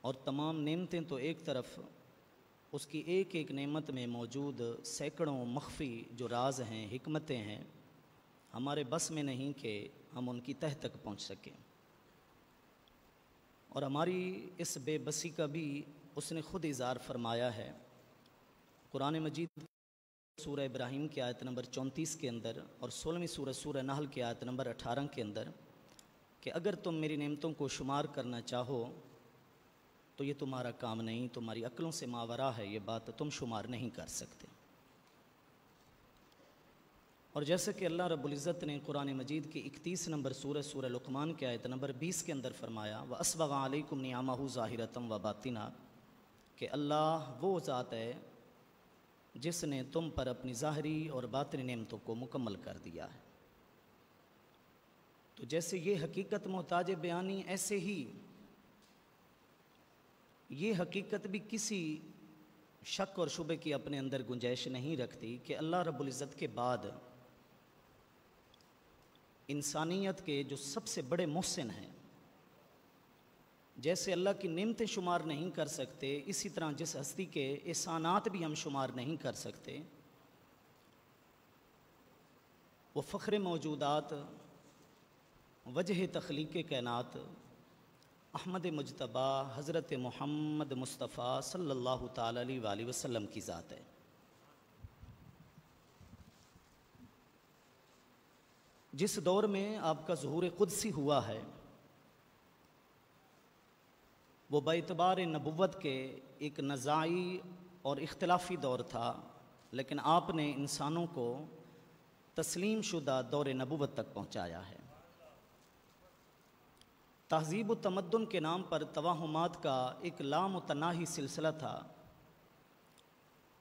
اور تمام نعمتیں تو ایک طرف، اس کی ایک ایک نعمت میں موجود سینکڑوں مخفی جو راز ہیں، حکمتیں ہیں، ہمارے بس میں نہیں کہ ہم ان کی تہہ تک پہنچ سکیں۔ اور ہماری اس بے بسی کا بھی اس نے خود اظہار فرمایا ہے قرآن مجید سورہ ابراہیم کی آیت نمبر 34 کے اندر اور 16ویں سورہ نحل کی آیت نمبر 18 کے اندر کہ اگر تم میری نعمتوں کو شمار کرنا چاہو تو یہ تمہارا کام نہیں، تمہاری عقلوں سے ماورا ہے، یہ بات تم شمار نہیں کر سکتے۔ اور جیسے کہ اللہ رب العزت نے قرآن مجید کی 31 نمبر سورہ لقمان کی آیت نمبر 20 کے اندر فرمایا وَأَسْبَغَ عَلَيْكُمْ نِعَمَهُ ظَاهِرَةً وَبَاطِنًا کہ اللہ وہ ذات ہے جس نے تم پر اپنی ظاہری اور باطنی نعمتوں کو مکمل کر دیا ہے۔ تو جیسے یہ حقیقت محتاج بیانی، ایسے ہی یہ حقیقت بھی کسی شک اور شبے کی اپنے اندر گنجائش نہیں رکھتی کہ اللہ رب العزت کے بعد انسانیت کے جو سب سے بڑے محسن ہیں، جیسے اللہ کی نعمتیں شمار نہیں کر سکتے، اسی طرح جس ہستی کے احسانات بھی ہم شمار نہیں کر سکتے، وہ فخر موجودات، وجہ تخلیق کائنات، احمد مجتبی حضرت محمد مصطفیٰ صلی اللہ تعالی علیہ وآلہ وسلم کی ذات ہے۔ جس دور میں آپ کا ظہور قدسی ہوا ہے وہ باعتبار نبوت کے ایک نزاعی اور اختلافی دور تھا، لیکن آپ نے انسانوں کو تسلیم شدہ دور نبوت تک پہنچایا ہے۔ تہذیب و تمدن کے نام پر توہمات کا ایک لامتناہی سلسلہ تھا۔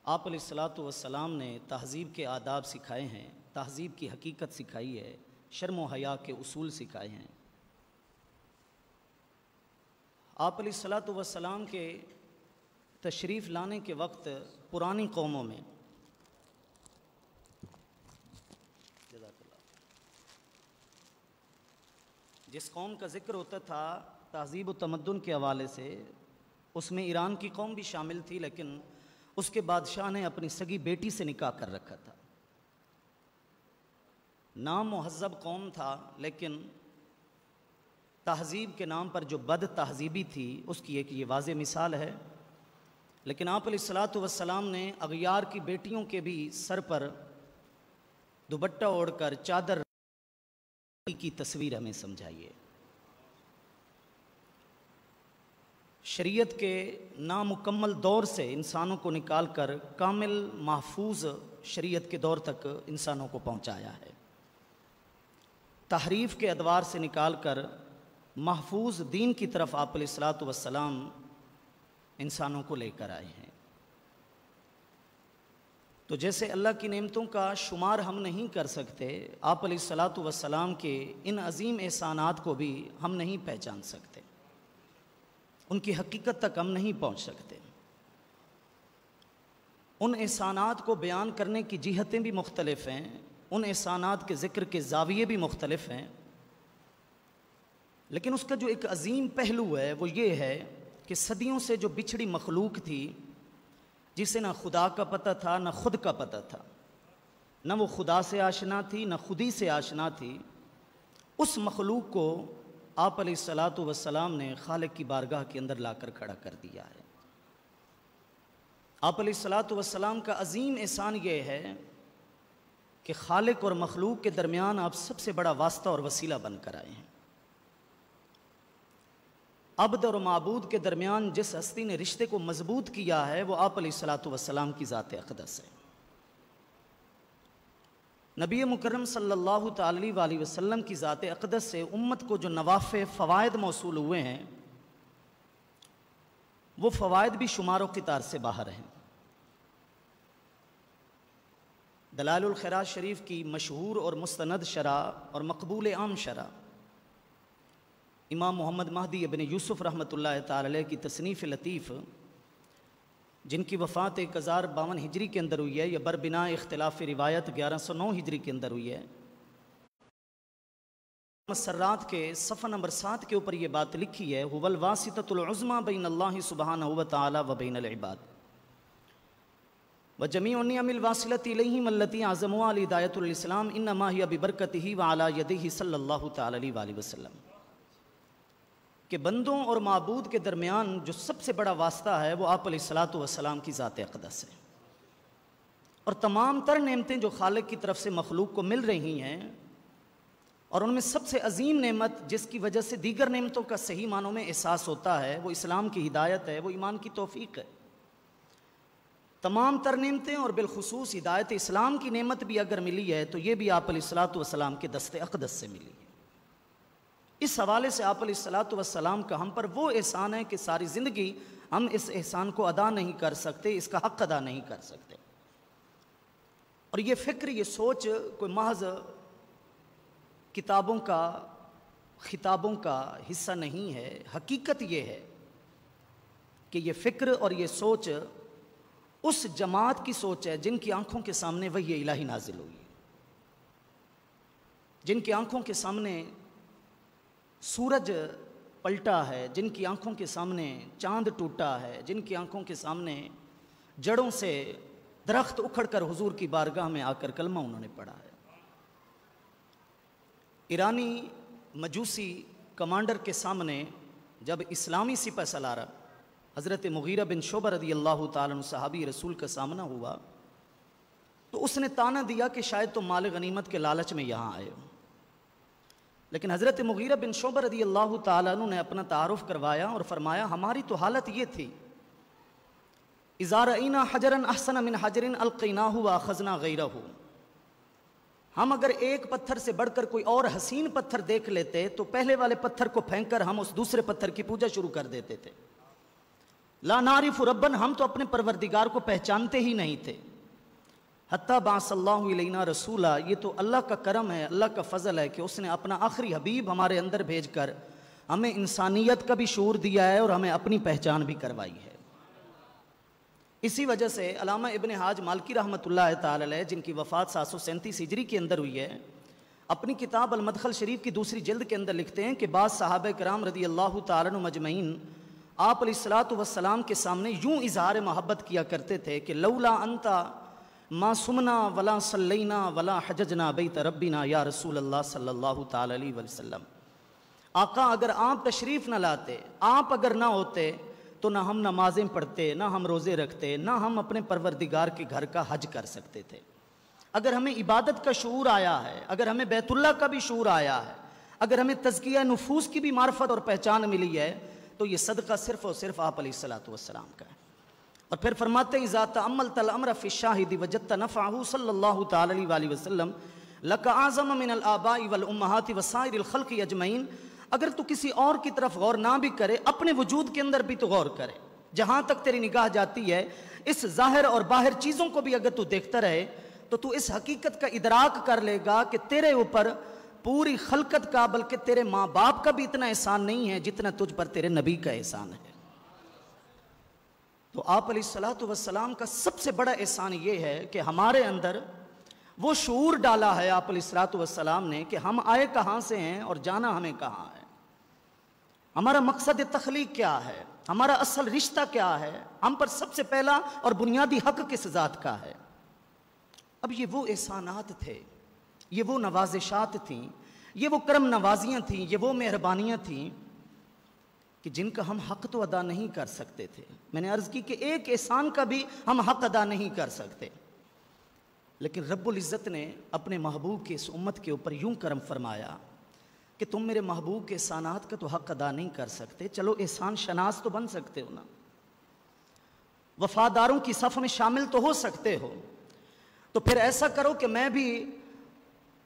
آپ علیہ الصلاۃ والسلام نے تہذیب کے آداب سکھائے ہیں، تہذیب کی حقیقت سکھائی ہے، شرم و حیا کے اصول سکھائے ہیں۔ آپ علیہ الصلاۃ والسلام کے تشریف لانے کے وقت پرانی قوموں میں جس قوم کا ذکر ہوتا تھا تہذیب و تمدن کے حوالے سے، اس میں ایران کی قوم بھی شامل تھی، لیکن اس کے بادشاہ نے اپنی سگی بیٹی سے نکاح کر رکھا تھا۔ نام مہذب قوم تھا، لیکن تہذیب کے نام پر جو بد تہذیبی تھی اس کی ایک یہ واضح مثال ہے۔ لیکن آپ علیہ الصلاۃ والسلام نے اغیار کی بیٹیوں کے بھی سر پر دوپٹہ اوڑھ کر چادر کی تصویر ہمیں سمجھائیے۔ شریعت کے نامکمل دور سے انسانوں کو نکال کر کامل محفوظ شریعت کے دور تک انسانوں کو پہنچایا ہے۔ تحریف کے ادوار سے نکال کر محفوظ دین کی طرف آپ علیہ الصلاۃ والسلام انسانوں کو لے کر آئے ہیں۔ تو جیسے اللہ کی نعمتوں کا شمار ہم نہیں کر سکتے، آپ علیہ الصلاۃ والسلام کے ان عظیم احسانات کو بھی ہم نہیں پہچان سکتے، ان کی حقیقت تک ہم نہیں پہنچ سکتے۔ ان احسانات کو بیان کرنے کی جہتیں بھی مختلف ہیں، ان احسانات کے ذکر کے زاویے بھی مختلف ہیں، لیکن اس کا جو ایک عظیم پہلو ہے وہ یہ ہے کہ صدیوں سے جو بچھڑی مخلوق تھی، جسے نہ خدا کا پتہ تھا نہ خود کا پتہ تھا، نہ وہ خدا سے آشنا تھی نہ خودی سے آشنا تھی، اس مخلوق کو آپ علیہ الصلاۃ والسلام نے خالق کی بارگاہ کے اندر لا کر کھڑا کر دیا ہے۔ آپ علیہ الصلاۃ والسلام کا عظیم احسان یہ ہے کہ خالق اور مخلوق کے درمیان آپ سب سے بڑا واسطہ اور وسیلہ بن کر آئے ہیں۔ عبد اور معبود کے درمیان جس ہستی نے رشتے کو مضبوط کیا ہے وہ آپ علیہ الصلاۃ والسلام کی ذات اقدس ہے۔ نبی مکرم صلی اللہ تعالی علیہ وسلم کی ذات اقدس سے امت کو جو نوافع فوائد موصول ہوئے ہیں، وہ فوائد بھی شمار و قطار سے باہر ہیں۔ دلائل الخیرات شریف کی مشہور اور مستند شرح اور مقبول عام شرح امام محمد مہدی ابن یوسف رحمۃ اللہ تعالی علیہ کی تصنیف لطیف، جن کی وفات 1052 ہجری کے اندر ہوئی ہے یا بربنا اختلاف روایت 1109 ہجری کے اندر ہوئی ہے، مسرات کے صفحہ نمبر 7 کے اوپر یہ بات لکھی ہے، هو الواسطۃ العظمیٰ بین اللہ سبحانہ وتعالی و بین العباد وجمیع النعم الواصلۃ الیہم التی اعظمها لہدایۃ الاسلام انما ہی ببرکتہ وعلی یدہ صلی اللہ تعالی علیہ وآلہ وسلم، کہ بندوں اور معبود کے درمیان جو سب سے بڑا واسطہ ہے وہ آپ علیہ الصلوۃ والسلام کی ذات اقدس ہے، اور تمام تر نعمتیں جو خالق کی طرف سے مخلوق کو مل رہی ہیں، اور ان میں سب سے عظیم نعمت جس کی وجہ سے دیگر نعمتوں کا صحیح معنوں میں احساس ہوتا ہے وہ اسلام کی ہدایت ہے، وہ ایمان کی توفیق ہے۔ تمام تر نعمتیں اور بالخصوص ہدایت اسلام کی نعمت بھی اگر ملی ہے تو یہ بھی آپ علیہ الصلوۃ والسلام کے دست اقدس سے ملی ہے۔ اس حوالے سے آپ علیہ الصلوۃ والسلام کا ہم پر وہ احسان ہے کہ ساری زندگی ہم اس احسان کو ادا نہیں کر سکتے، اس کا حق ادا نہیں کر سکتے۔ اور یہ فکر، یہ سوچ کوئی محض کتابوں کا، خطابوں کا حصہ نہیں ہے۔ حقیقت یہ ہے کہ یہ فکر اور یہ سوچ اس جماعت کی سوچ ہے جن کی آنکھوں کے سامنے وحی الہی نازل ہوئی ہے، جن کی آنکھوں کے سامنے سورج پلٹا ہے، جن کی آنکھوں کے سامنے چاند ٹوٹا ہے، جن کی آنکھوں کے سامنے جڑوں سے درخت اکھڑ کر حضور کی بارگاہ میں آ کر کلمہ انہوں نے پڑھا ہے۔ ایرانی مجوسی کمانڈر کے سامنے جب اسلامی سپہ سالار حضرت مغیرہ بن شعبہ رضی اللہ تعالیٰ عنہ صحابی رسول کا سامنا ہوا تو اس نے طعنہ دیا کہ شاید تم مال غنیمت کے لالچ میں یہاں آئے ہو، لیکن حضرت مغیرہ بن شعبہ رضی اللہ تعالیٰ عنہ نے اپنا تعارف کروایا اور فرمایا ہماری تو حالت یہ تھی، اذا رأینا حجرا احسن من حجر القیناہ واخذنا غیرہ، ہم اگر ایک پتھر سے بڑھ کر کوئی اور حسین پتھر دیکھ لیتے تو پہلے والے پتھر کو پھینک کر ہم اس دوسرے پتھر کی پوجا شروع کر دیتے تھے۔ لا نعرف ربا، ہم تو اپنے پروردگار کو پہچانتے ہی نہیں تھے۔ حتی بعث اللہ الینا رسولا، یہ تو اللہ کا کرم ہے، اللہ کا فضل ہے کہ اس نے اپنا آخری حبیب ہمارے اندر بھیج کر ہمیں انسانیت کا بھی شعور دیا ہے اور ہمیں اپنی پہچان بھی کروائی ہے۔ اسی وجہ سے علامہ ابن حاج مالکی رحمۃ اللہ تعالی علیہ، جن کی وفات 737 ہجری کے اندر ہوئی ہے، اپنی کتاب المدخل شریف کی دوسری جلد کے اندر لکھتے ہیں کہ بعض صحابہ کرام رضی اللہ تعالیٰ عنہ مجمعین آپ علیہ الصلوۃ والسلام کے سامنے یوں اظہار محبت کیا کرتے تھے کہ لولا انتا ما سمنا ولا صلینا ولا حججنا بیت ربنا یا رسول اللہ صلی اللہ تعالی علیہ وسلم، آقا اگر آپ تشریف نہ لاتے، آپ اگر نہ ہوتے تو نہ ہم نمازیں پڑھتے، نہ ہم روزے رکھتے، نہ ہم اپنے پروردگار کے گھر کا حج کر سکتے تھے۔ اگر ہمیں عبادت کا شعور آیا ہے، اگر ہمیں بیت اللہ کا بھی شعور آیا ہے، اگر ہمیں تزکیہ نفوس کی بھی معرفت اور پہچان ملی ہے تو یہ صدقہ صرف اور صرف آپ علیہ الصلوۃ والسلام کا ہے۔ اور پھر فرماتے ہیں اذا تأملت الامر فی الشاہد وجدت نفعہ صلی اللہ تعالی علیہ وآلہ وسلم لک اعظم من الآباء والامہات وسائر الخلق اجمعین، اگر تو کسی اور کی طرف غور نہ بھی کرے، اپنے وجود کے اندر بھی تو غور کرے، جہاں تک تیری نگاہ جاتی ہے اس ظاہر اور باہر چیزوں کو بھی اگر تو دیکھتا رہے تو تو اس حقیقت کا ادراک کر لے گا کہ تیرے اوپر پوری خلقت کا بلکہ تیرے ماں باپ کا بھی اتنا احسان نہیں ہے جتنا تجھ پر تیرے نبی کا احسان ہے۔ تو آپ علیہ الصلوۃ والسلام کا سب سے بڑا احسان یہ ہے کہ ہمارے اندر وہ شعور ڈالا ہے آپ علیہ الصلوۃ والسلام نے کہ ہم آئے کہاں سے ہیں اور جانا ہمیں کہاں ہے، ہمارا مقصد تخلیق کیا ہے، ہمارا اصل رشتہ کیا ہے، ہم پر سب سے پہلا اور بنیادی حق کس ذات کا ہے۔ اب یہ وہ احسانات تھے، یہ وہ نوازشات تھیں، یہ وہ کرم نوازیاں تھیں، یہ وہ مہربانیاں تھیں کہ جن کا ہم حق تو ادا نہیں کر سکتے تھے۔ میں نے عرض کی کہ ایک احسان کا بھی ہم حق ادا نہیں کر سکتے، لیکن رب العزت نے اپنے محبوب کی اس امت کے اوپر یوں کرم فرمایا کہ تم میرے محبوب کے احسانات کا تو حق ادا نہیں کر سکتے، چلو احسان شناس تو بن سکتے ہو نا، وفاداروں کی صف میں شامل تو ہو سکتے ہو، تو پھر ایسا کرو کہ میں بھی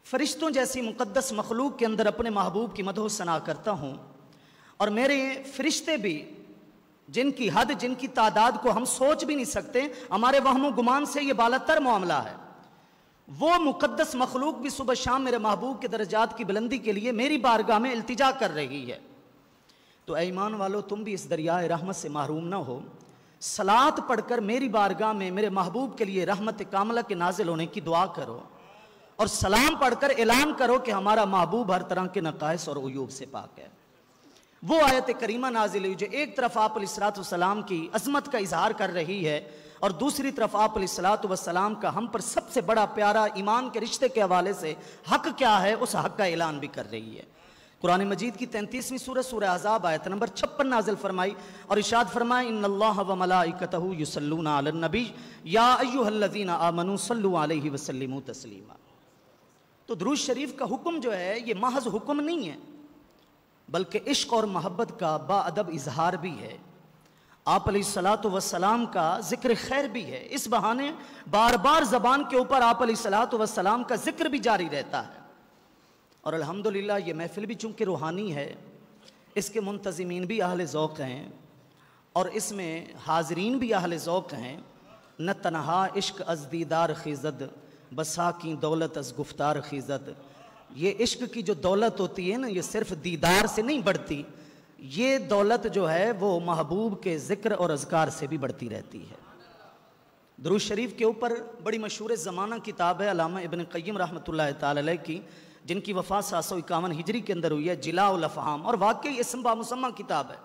فرشتوں جیسی مقدس مخلوق کے اندر اپنے محبوب کی مدح و ثنا کرتا ہوں، اور میرے فرشتے بھی جن کی حد، جن کی تعداد کو ہم سوچ بھی نہیں سکتے، ہمارے وہم و گمان سے یہ بالاتر معاملہ ہے، وہ مقدس مخلوق بھی صبح شام میرے محبوب کے درجات کی بلندی کے لیے میری بارگاہ میں التجا کر رہی ہے۔ تو اے ایمان والو، تم بھی اس دریائے رحمت سے محروم نہ ہو، صلاۃ پڑھ کر میری بارگاہ میں میرے محبوب کے لیے رحمت کاملہ کے نازل ہونے کی دعا کرو، اور سلام پڑھ کر اعلان کرو کہ ہمارا محبوب ہر طرح کے نقائص اور عیوب سے پاک ہے۔ وہ آیت کریمہ نازل ہوئی جو ایک طرف آپ علیہ السلام کی عظمت کا اظہار کر رہی ہے اور دوسری طرف آپ علیہ السلام کا ہم پر سب سے بڑا پیارا ایمان کے رشتے کے حوالے سے حق کیا ہے اس حق کا اعلان بھی کر رہی ہے۔ قرآن مجید کی 33ویں سورت سورہ احزاب آیت نمبر 56 نازل فرمائی اور ارشاد فرمایا ان اللہ و ملائکتہ یصلون علی النبی یا ایھا الذین آمنوا صلوا علیہ وسلموا تسلیما۔ تو درود شریف کا حکم جو ہے یہ محض حکم نہیں ہے بلکہ عشق اور محبت کا با ادب اظہار بھی ہے۔ آپ علیہ السلام کا ذکر خیر بھی ہے، اس بہانے بار بار زبان کے اوپر آپ علیہ السلام کا ذکر بھی جاری رہتا ہے۔ اور الحمدللہ یہ محفل بھی چونکہ روحانی ہے، اس کے منتظمین بھی اہل ذوق ہیں اور اس میں حاضرین بھی اہل ذوق ہیں۔ نہ تنہا عشق از دیدار خیزد بسا کی دولت از گفتار خیزد۔ یہ عشق کی جو دولت ہوتی ہے نا یہ صرف دیدار سے نہیں بڑھتی، یہ دولت جو ہے وہ محبوب کے ذکر اور اذکار سے بھی بڑھتی رہتی ہے۔ درود شریف کے اوپر بڑی مشہور زمانہ کتاب ہے علامہ ابن قیم رحمۃ اللہ تعالی علیہ کی، جن کی وفات 751 ہجری کے اندر ہوئی ہے، جلاء الافہام، اور واقعی اسم بامسمہ کتاب ہے۔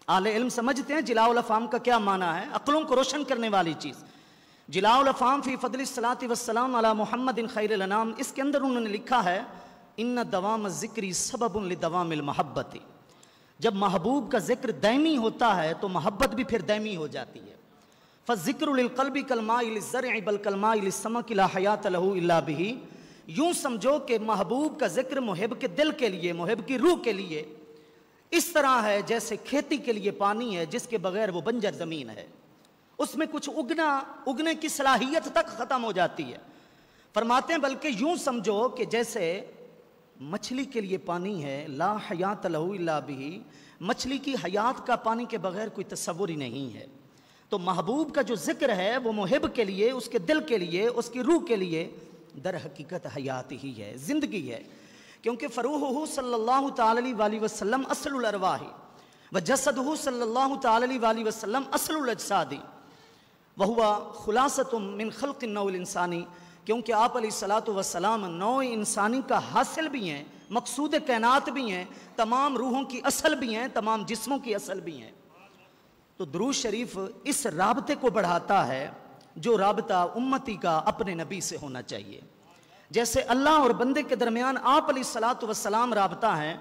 اہل علم سمجھتے ہیں جلاء الافہام کا کیا معنی ہے، عقلوں کو روشن کرنے والی چیز۔ جلاء الافہام فی فضل الصلاۃ والسلام علی محمد خیر الانام، اس کے اندر انہوں نے لکھا ہے ان دوام الذکر سبب لدوام المحبت۔ جب محبوب کا ذکر دائمی ہوتا ہے تو محبت بھی پھر دائمی ہو جاتی ہے۔ فالذکر للقلب کالماء للزرع بل کالماء للسمک لا حیات لہ الا بہ۔ یوں سمجھو کہ محبوب کا ذکر محب کے دل کے لیے، محب کی روح کے لیے اس طرح ہے جیسے کھیتی کے لیے پانی ہے جس کے بغیر وہ بنجر زمین ہے، اس میں کچھ اگنے کی صلاحیت تک ختم ہو جاتی ہے۔ فرماتے ہیں بلکہ یوں سمجھو کہ جیسے مچھلی کے لیے پانی ہے، لا حیات لہ الا بہ، مچھلی کی حیات کا پانی کے بغیر کوئی تصور ہی نہیں ہے۔ تو محبوب کا جو ذکر ہے وہ محب کے لیے، اس کے دل کے لیے، اس کی روح کے لیے در حقیقت حیات ہی ہے، زندگی ہے، کیونکہ فروحہ صلی اللہ تعالی وآلہ وسلم اصل الارواح وجسدہ صلی اللہ تعالی وآلہ وسلم اصل الاجساد وہو خلاصۃ من خلق النوع الانسانی، کیونکہ آپ علیہ السلام نوع انسانی کا حاصل بھی ہیں، مقصود کائنات بھی ہیں، تمام روحوں کی اصل بھی ہیں، تمام جسموں کی اصل بھی ہیں۔ تو درود شریف اس رابطے کو بڑھاتا ہے جو رابطہ امتی کا اپنے نبی سے ہونا چاہیے۔ جیسے اللہ اور بندے کے درمیان آپ علیہ السلام رابطہ ہیں،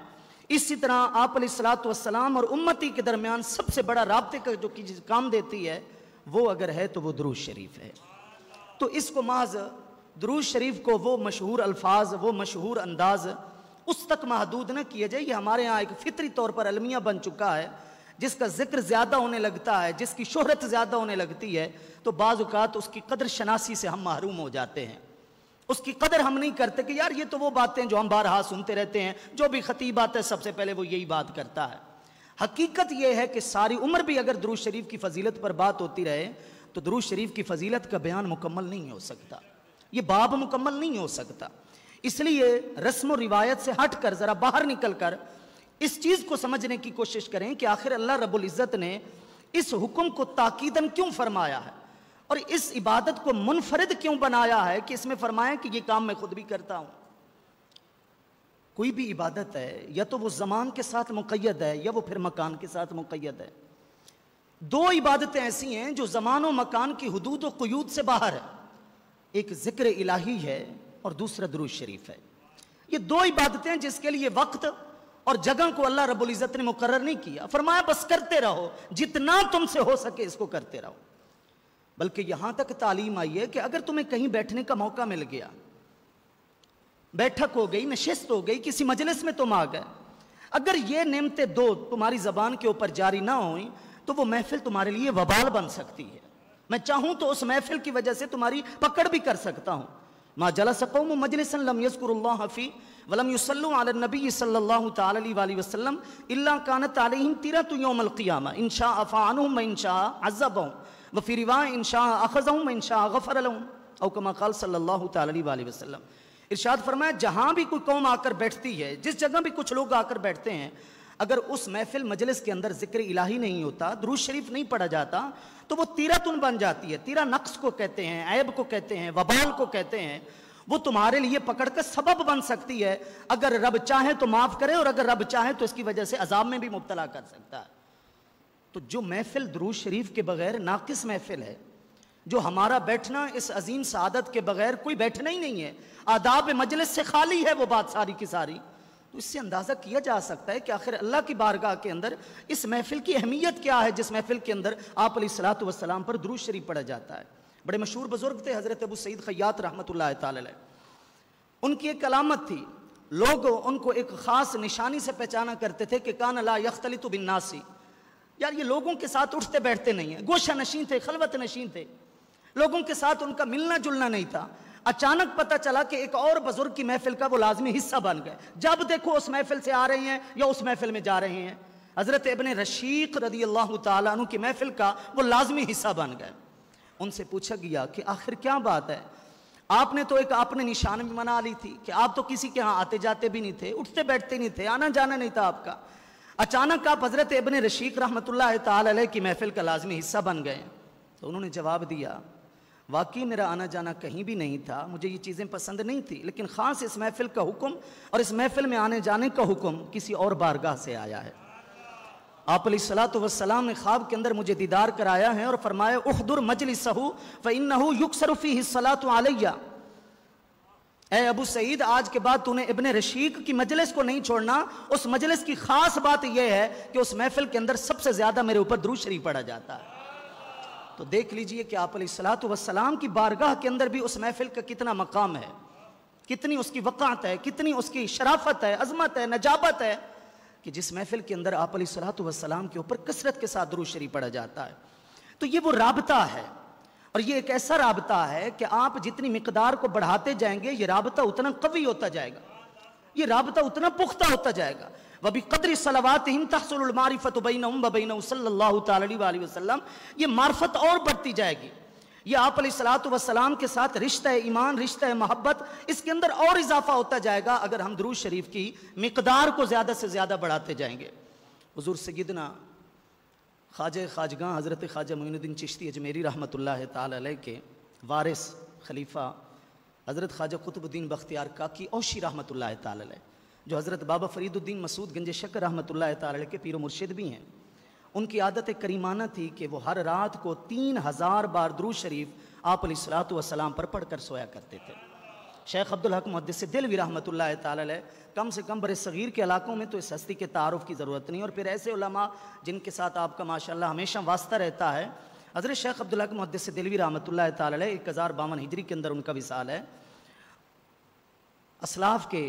اسی طرح آپ علیہ السلام اور امتی کے درمیان سب سے بڑا رابطے کا جو کام دیتی ہے وہ اگر ہے تو وہ درود شریف ہے۔ تو اس کو محض درود شریف کو وہ مشہور الفاظ، وہ مشہور انداز اس تک محدود نہ کیا جائے۔ یہ ہمارے ہاں ایک فطری طور پر المیہ بن چکا ہے، جس کا ذکر زیادہ ہونے لگتا ہے، جس کی شہرت زیادہ ہونے لگتی ہے تو بعض اوقات اس کی قدر شناسی سے ہم محروم ہو جاتے ہیں، اس کی قدر ہم نہیں کرتے کہ یار یہ تو وہ باتیں جو ہم بارہا سنتے رہتے ہیں، جو بھی خطیب آتا ہے سب سے پہلے وہ یہی بات کرتا ہے۔ حقیقت یہ ہے کہ ساری عمر بھی اگر درود شریف کی فضیلت پر بات ہوتی رہے تو درود شریف کی فضیلت کا بیان مکمل نہیں ہو سکتا، یہ باب مکمل نہیں ہو سکتا۔ اس لیے رسم و روایت سے ہٹ کر ذرا باہر نکل کر اس چیز کو سمجھنے کی کوشش کریں کہ آخر اللہ رب العزت نے اس حکم کو تاکیداً کیوں فرمایا ہے اور اس عبادت کو منفرد کیوں بنایا ہے کہ اس میں فرمایا کہ یہ کام میں خود بھی کرتا ہوں۔ کوئی بھی عبادت ہے یا تو وہ زمان کے ساتھ مقید ہے یا وہ پھر مکان کے ساتھ مقید ہے۔ دو عبادتیں ایسی ہیں جو زمان و مکان کی حدود و قیود سے باہر ہے، ایک ذکر الہی ہے اور دوسرا درود شریف ہے۔ یہ دو عبادتیں جس کے لیے وقت اور جگہ کو اللہ رب العزت نے مقرر نہیں کیا، فرمایا بس کرتے رہو، جتنا تم سے ہو سکے اس کو کرتے رہو۔ بلکہ یہاں تک تعلیم آئی ہے کہ اگر تمہیں کہیں بیٹھنے کا موقع مل گیا، بیٹھک ہو گئی، نشست ہو گئی، کسی مجلس میں تم آ گئے، اگر یہ نعمتیں دو تمہاری زبان کے اوپر جاری نہ ہوئیں تو وہ محفل تمہارے لیے وبال بن سکتی ہے۔ میں چاہوں تو اس محفل کی وجہ سے تمہاری پکڑ بھی کر سکتا ہوں۔ ما جلس قوم مجلسا لم يذكروا الله فيه ولم يصلوا على النبي صلى الله تعالى عليه وسلم الا كانت عليهم تيرة يوم القيامة ان شاء عفا عنهم وان شاء عذبهم وفي رواية ان شاء اخذهم وان شاء غفر لهم او كما قال صلی اللہ تعالی علیہ وسلم۔ ارشاد فرمایا جہاں بھی کوئی قوم آ کر بیٹھتی ہے، جس جگہ بھی کچھ لوگ آ کر بیٹھتے ہیں، اگر اس محفل مجلس کے اندر ذکر الہی نہیں ہوتا، درود شریف نہیں پڑھا جاتا تو وہ تیرتن بن جاتی ہے۔ تیرہ نقص کو کہتے ہیں، عیب کو کہتے ہیں، وبال کو کہتے ہیں۔ وہ تمہارے لیے پکڑ کر سبب بن سکتی ہے، اگر رب چاہے تو معاف کرے اور اگر رب چاہے تو اس کی وجہ سے عذاب میں بھی مبتلا کر سکتا ہے۔ تو جو محفل درود شریف کے بغیر ناقص محفل ہے، جو ہمارا بیٹھنا اس عظیم سعادت کے بغیر کوئی بیٹھنا ہی نہیں ہے، آداب مجلس سے خالی ہے وہ بات ساری کی ساری، تو اس سے اندازہ کیا جا سکتا ہے کہ آخر اللہ کی بارگاہ کے اندر اس محفل کی اہمیت کیا ہے، جس محفل کے اندر آپ علیہ الصلوۃ والسلام پر درود شریف پڑھا جاتا ہے۔ بڑے مشہور بزرگ تھے حضرت ابو سعید خیاط رحمۃ اللہ تعالی علیہ، ان کی ایک علامت تھی، لوگ ان کو ایک خاص نشانی سے پہچانا کرتے تھے کہ کان لا یختلط بالناس، یار یہ لوگوں کے ساتھ اٹھتے بیٹھتے نہیں ہیں، گوشہ نشین تھے، خلوت نشین تھے، لوگوں کے ساتھ ان کا ملنا جلنا نہیں تھا۔ اچانک پتہ چلا کہ ایک اور بزرگ کی محفل کا وہ لازمی حصہ بن گئے، جب دیکھو اس محفل سے آ رہے ہیں یا اس محفل میں جا رہے ہیں، حضرت ابن رشیق رضی اللہ تعالیٰ عنہ کی محفل کا وہ لازمی حصہ بن گئے۔ ان سے پوچھا گیا کہ آخر کیا بات ہے، آپ نے تو ایک آپ نے نشان بھی بنا لی تھی کہ آپ تو کسی کے ہاں آتے جاتے بھی نہیں تھے، اٹھتے بیٹھتے نہیں تھے، آنا جانا نہیں تھا آپ کا، اچانک آپ حضرت ابن رشیق رحمۃ اللہ تعالی علیہ کی محفل کا لازمی حصہ بن گئے۔ تو انہوں نے جواب دیا، واقعی میرا آنا جانا کہیں بھی نہیں تھا، مجھے یہ چیزیں پسند نہیں تھی، لیکن خاص اس محفل کا حکم اور اس محفل میں آنے جانے کا حکم کسی اور بارگاہ سے آیا ہے۔ آپ علیہ الصلوۃ والسلام نے خواب کے اندر مجھے دیدار کرایا ہے اور فرمایا احضر مجلسہ فإنہ یکثر فیہ الصلاۃ علیہ، اے ابو سعید آج کے بعد تو نے ابن رشیق کی مجلس کو نہیں چھوڑنا، اس مجلس کی خاص بات یہ ہے کہ اس محفل کے اندر سب سے زیادہ میرے اوپر درود شریف پڑھا جاتا ہے۔ تو دیکھ لیجئے کہ آپ علیہ الصلوۃ والسلام کی بارگاہ کے اندر بھی اس محفل کا کتنا مقام ہے، کتنی اس کی وقعت ہے، کتنی اس کی شرافت ہے، عظمت ہے، نجابت ہے، کہ جس محفل کے اندر آپ علیہ الصلوۃ والسلام کے اوپر کثرت کے ساتھ درود شریف پڑھا جاتا ہے۔ تو یہ وہ رابطہ ہے، اور یہ ایک ایسا رابطہ ہے کہ آپ جتنی مقدار کو بڑھاتے جائیں گے یہ رابطہ اتنا قوی ہوتا جائے گا، یہ رابطہ اتنا پختہ ہوتا جائے گا۔ وَبِقَدْرِ صَلَوَاتِهِمْ تَحْصُلُ الْمَعْرِفَةُ بَيْنَهُمْ وَبَيْنَهُ صلی اللہ تعالی علیہ وسلم، یہ معرفت اور بڑھتی جائے گی، یہ آپ علیہ الصلوۃ والسلام کے ساتھ رشتہ ایمان، رشتہ محبت، اس کے اندر اور اضافہ ہوتا جائے گا اگر ہم درود شریف کی مقدار کو زیادہ سے زیادہ بڑھاتے جائیں گے۔ حضور سیدنا خواجہ خواجگاں حضرت خواجہ معین الدین چشتی اجمیری رحمۃ اللہ تعالی علیہ کے وارث خلیفہ حضرت خواجہ قطب الدین بختیار کاکی اوشی رحمۃ اللہ تعالی علیہ، جو حضرت بابا فرید الدین مسعود گنج شکر رحمۃ اللہ تعالی علیہ کے پیر و مرشد بھی ہیں، ان کی عادت کریمانہ تھی کہ وہ ہر رات کو 3000 بار درود شریف آپ علیہ الصلوۃ والسلام پر پڑھ کر سویا کرتے تھے۔ شیخ عبدالحق محدث دہلوی رحمۃ اللہ تعالی علیہ، کم سے کم بر صغیر کے علاقوں میں تو اس ہستی کے تعارف کی ضرورت نہیں، اور پھر ایسے علماء جن کے ساتھ آپ کا ماشاءاللہ ہمیشہ واسطہ رہتا ہے، حضرت شیخ عبدالحق محدث دہلوی رحمۃ اللہ تعالی علیہ 1052 ہجری کے اندر ان کا وصال ہے۔ اسلاف کے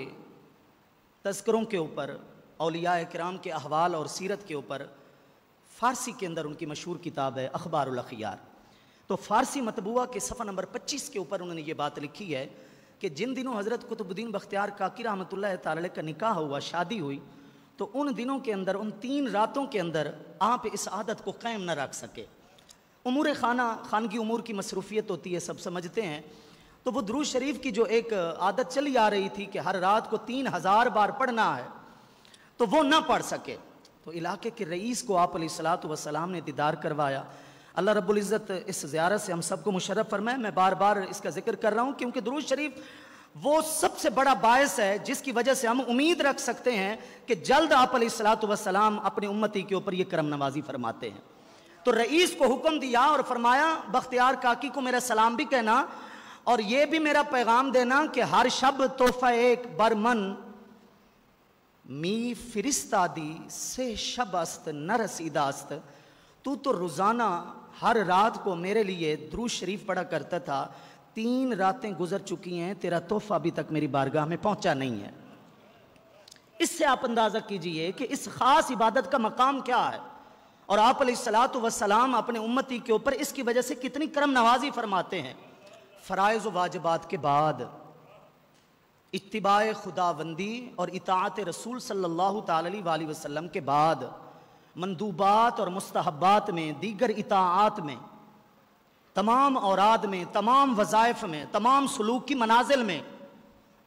تذکروں کے اوپر، اولیاء کرام کے احوال اور سیرت کے اوپر فارسی کے اندر ان کی مشہور کتاب ہے اخبار الاخیار، تو فارسی مطبوعہ کے صفحہ نمبر 25 کے اوپر انہوں نے یہ بات لکھی ہے کہ جن دنوں حضرت قطب الدین بختیار کاکی رحمۃ اللہ تعالی علیہ کا نکاح ہوا، شادی ہوئی، تو ان دنوں کے اندر، ان 3 راتوں کے اندر آپ اس عادت کو قائم نہ رکھ سکے۔ امور خانگی امور کی مصروفیت ہوتی ہے، سب سمجھتے ہیں، تو وہ درود شریف کی جو ایک عادت چلی آ رہی تھی کہ ہر رات کو 3000 بار پڑھنا ہے، تو وہ نہ پڑھ سکے، تو علاقے کے رئیس کو آپ علیہ الصلوۃ والسلام نے دیدار کروایا۔ اللہ رب العزت اس زیارت سے ہم سب کو مشرف فرمائے۔ میں بار بار اس کا ذکر کر رہا ہوں کیونکہ درود شریف وہ سب سے بڑا باعث ہے جس کی وجہ سے ہم امید رکھ سکتے ہیں کہ جلد آپ علیہ الصلوۃ والسلام اپنے امتی کے اوپر یہ کرم نوازی فرماتے ہیں۔ تو رئیس کو حکم دیا اور فرمایا بختیار کاکی کو میرا سلام بھی کہنا اور یہ بھی میرا پیغام دینا کہ ہر شب تحفہ ایک برمن می فرستہ دی سے شب است نہ رسیدہ است، تو روزانہ ہر رات کو میرے لیے درود شریف پڑھا کرتا تھا، 3 راتیں گزر چکی ہیں، تیرا تحفہ ابھی تک میری بارگاہ میں پہنچا نہیں ہے۔ اس سے آپ اندازہ کیجئے کہ اس خاص عبادت کا مقام کیا ہے، اور آپ علیہ الصلوۃ والسلام اپنے امتی کے اوپر اس کی وجہ سے کتنی کرم نوازی فرماتے ہیں۔ فرائض و واجبات کے بعد اتباع خداوندی اور اطاعت رسول صلی اللہ تعالی علیہ وسلم کے بعد مندوبات اور مستحبات میں، دیگر اطاعات میں، تمام اوراد میں، تمام وظائف میں، تمام سلوک کی منازل میں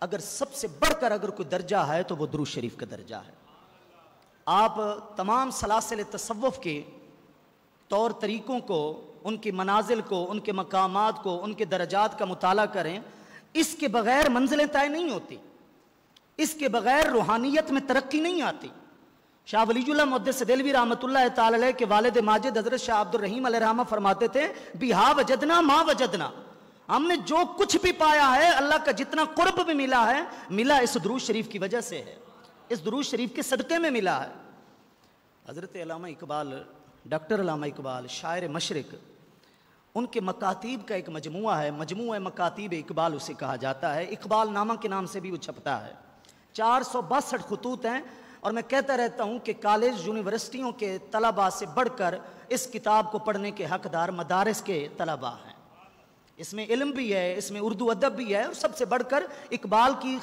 اگر سب سے بڑھ کر اگر کوئی درجہ ہے تو وہ درود شریف کا درجہ ہے۔ آپ تمام سلاسل تصوف کے طور طریقوں کو، ان کی منازل کو، ان کے مقامات کو، ان کے درجات کا مطالعہ کریں، اس کے بغیر منزلیں طے نہیں ہوتی، اس کے بغیر روحانیت میں ترقی نہیں آتی۔ شاہ ولی اللہ محدث دہلوی رحمۃ اللہ تعالی علیہ کے والد ماجد حضرت شاہ عبد الرحیم علیہ رحمہ فرماتے تھے بہا وجدنا ما وجدنا، ہم نے جو کچھ بھی پایا ہے، اللہ کا جتنا قرب بھی ملا ہے، ملا اس درود شریف کی وجہ سے ہے، اس درود شریف کے صدقے میں ملا ہے۔ حضرت علامہ اقبال، ڈاکٹر علامہ اقبال شاعر مشرق، ان کے مکاتیب کا ایک مجموعہ ہے، مجموعہ مکاتیب اقبال اسے کہا جاتا ہے، اقبال نامہ کے نام سے بھی وہ چھپتا ہے۔ 462 خطوط ہیں، اور میں کہتا رہتا ہوں کہ کالج یونیورسٹیوں کے طلباء سے بڑھ کر اس کتاب کو پڑھنے کے حقدار مدارس کے طلباء ہیں۔ اس میں علم بھی ہے، اس میں اردو ادب بھی ہے، اور سب سے بڑھ کر اقبال کی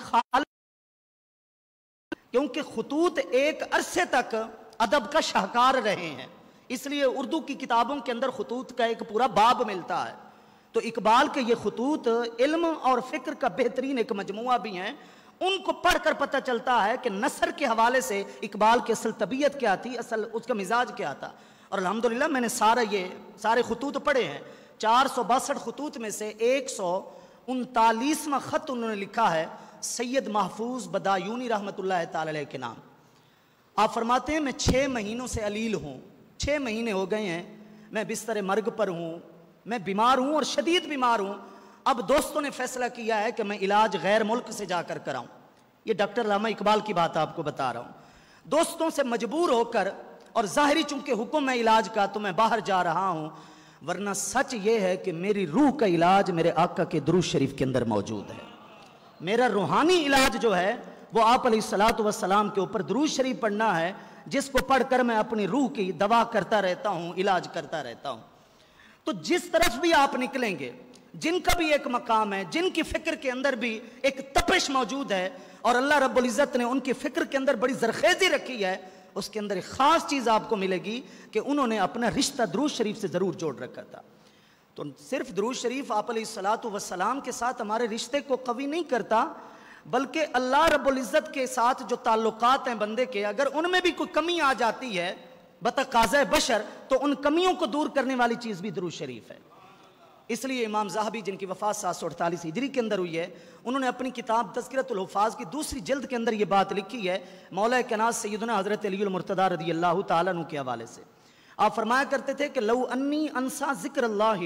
کیونکہ خطوط ایک عرصے تک ادب کا شاہکار رہے ہیں، اس لیے اردو کی کتابوں کے اندر خطوط کا ایک پورا باب ملتا ہے۔ تو اقبال کے یہ خطوط علم اور فکر کا بہترین ایک مجموعہ بھی ہیں، ان کو پڑھ کر پتہ چلتا ہے کہ نثر کے حوالے سے اقبال کی اصل طبیعت کیا تھی، اصل اس کا مزاج کیا تھا۔ اور الحمدللہ میں نے سارے خطوط پڑھے ہیں۔ 462 خطوط میں سے 139واں خط انہوں نے لکھا ہے سید محفوظ بدایونی رحمۃ اللہ تعالی علیہ کے نام۔ آپ فرماتے ہیں میں 6 مہینوں سے علیل ہوں، 6 مہینے ہو گئے ہیں، میں بستر مرگ پر ہوں، میں بیمار ہوں اور شدید بیمار ہوں۔ اب دوستوں نے فیصلہ کیا ہے کہ میں علاج غیر ملک سے جا کر کراؤں۔ یہ ڈاکٹر علامہ اقبال کی بات آپ کو بتا رہا ہوں۔ دوستوں سے مجبور ہو کر، اور ظاہری چونکہ حکم ہے علاج کا، تو میں باہر جا رہا ہوں، ورنہ سچ یہ ہے کہ میری روح کا علاج میرے آقا کے درود شریف کے اندر موجود ہے۔ میرا روحانی علاج جو ہے وہ آپ علیہ الصلوۃ والسلام کے اوپر درود شریف پڑھنا ہے، جس کو پڑھ کر میں اپنی روح کی دوا کرتا رہتا ہوں، علاج کرتا رہتا ہوں۔ تو جس طرف بھی آپ نکلیں گے، جن کا بھی ایک مقام ہے، جن کی فکر کے اندر بھی ایک تپش موجود ہے، اور اللہ رب العزت نے ان کی فکر کے اندر بڑی زرخیزی رکھی ہے، اس کے اندر ایک خاص چیز آپ کو ملے گی کہ انہوں نے اپنا رشتہ درود شریف سے ضرور جوڑ رکھا تھا۔ تو صرف درود شریف آپ علیہ الصلوۃ والسلام کے ساتھ ہمارے رشتے کو قوی نہیں کرتا، بلکہ اللہ رب العزت کے ساتھ جو تعلقات ہیں بندے کے، اگر ان میں بھی کوئی کمی آ جاتی ہے بتقاضۂ بشر، تو ان کمیوں کو دور کرنے والی چیز بھی درود شریف ہے۔ اس لیے امام ذہبی، جن کی وفات 748 ہجری کے اندر ہوئی ہے، انہوں نے اپنی کتاب تذکرۃ الحفاظ کی دوسری جلد کے اندر یہ بات لکھی ہے، مولا کائنات سیدنا حضرت علی المرتضیٰ رضی اللہ تعالیٰ عنہ کے حوالے سے۔ آپ فرمایا کرتے تھے کہ لو انی انسا ذکر اللہ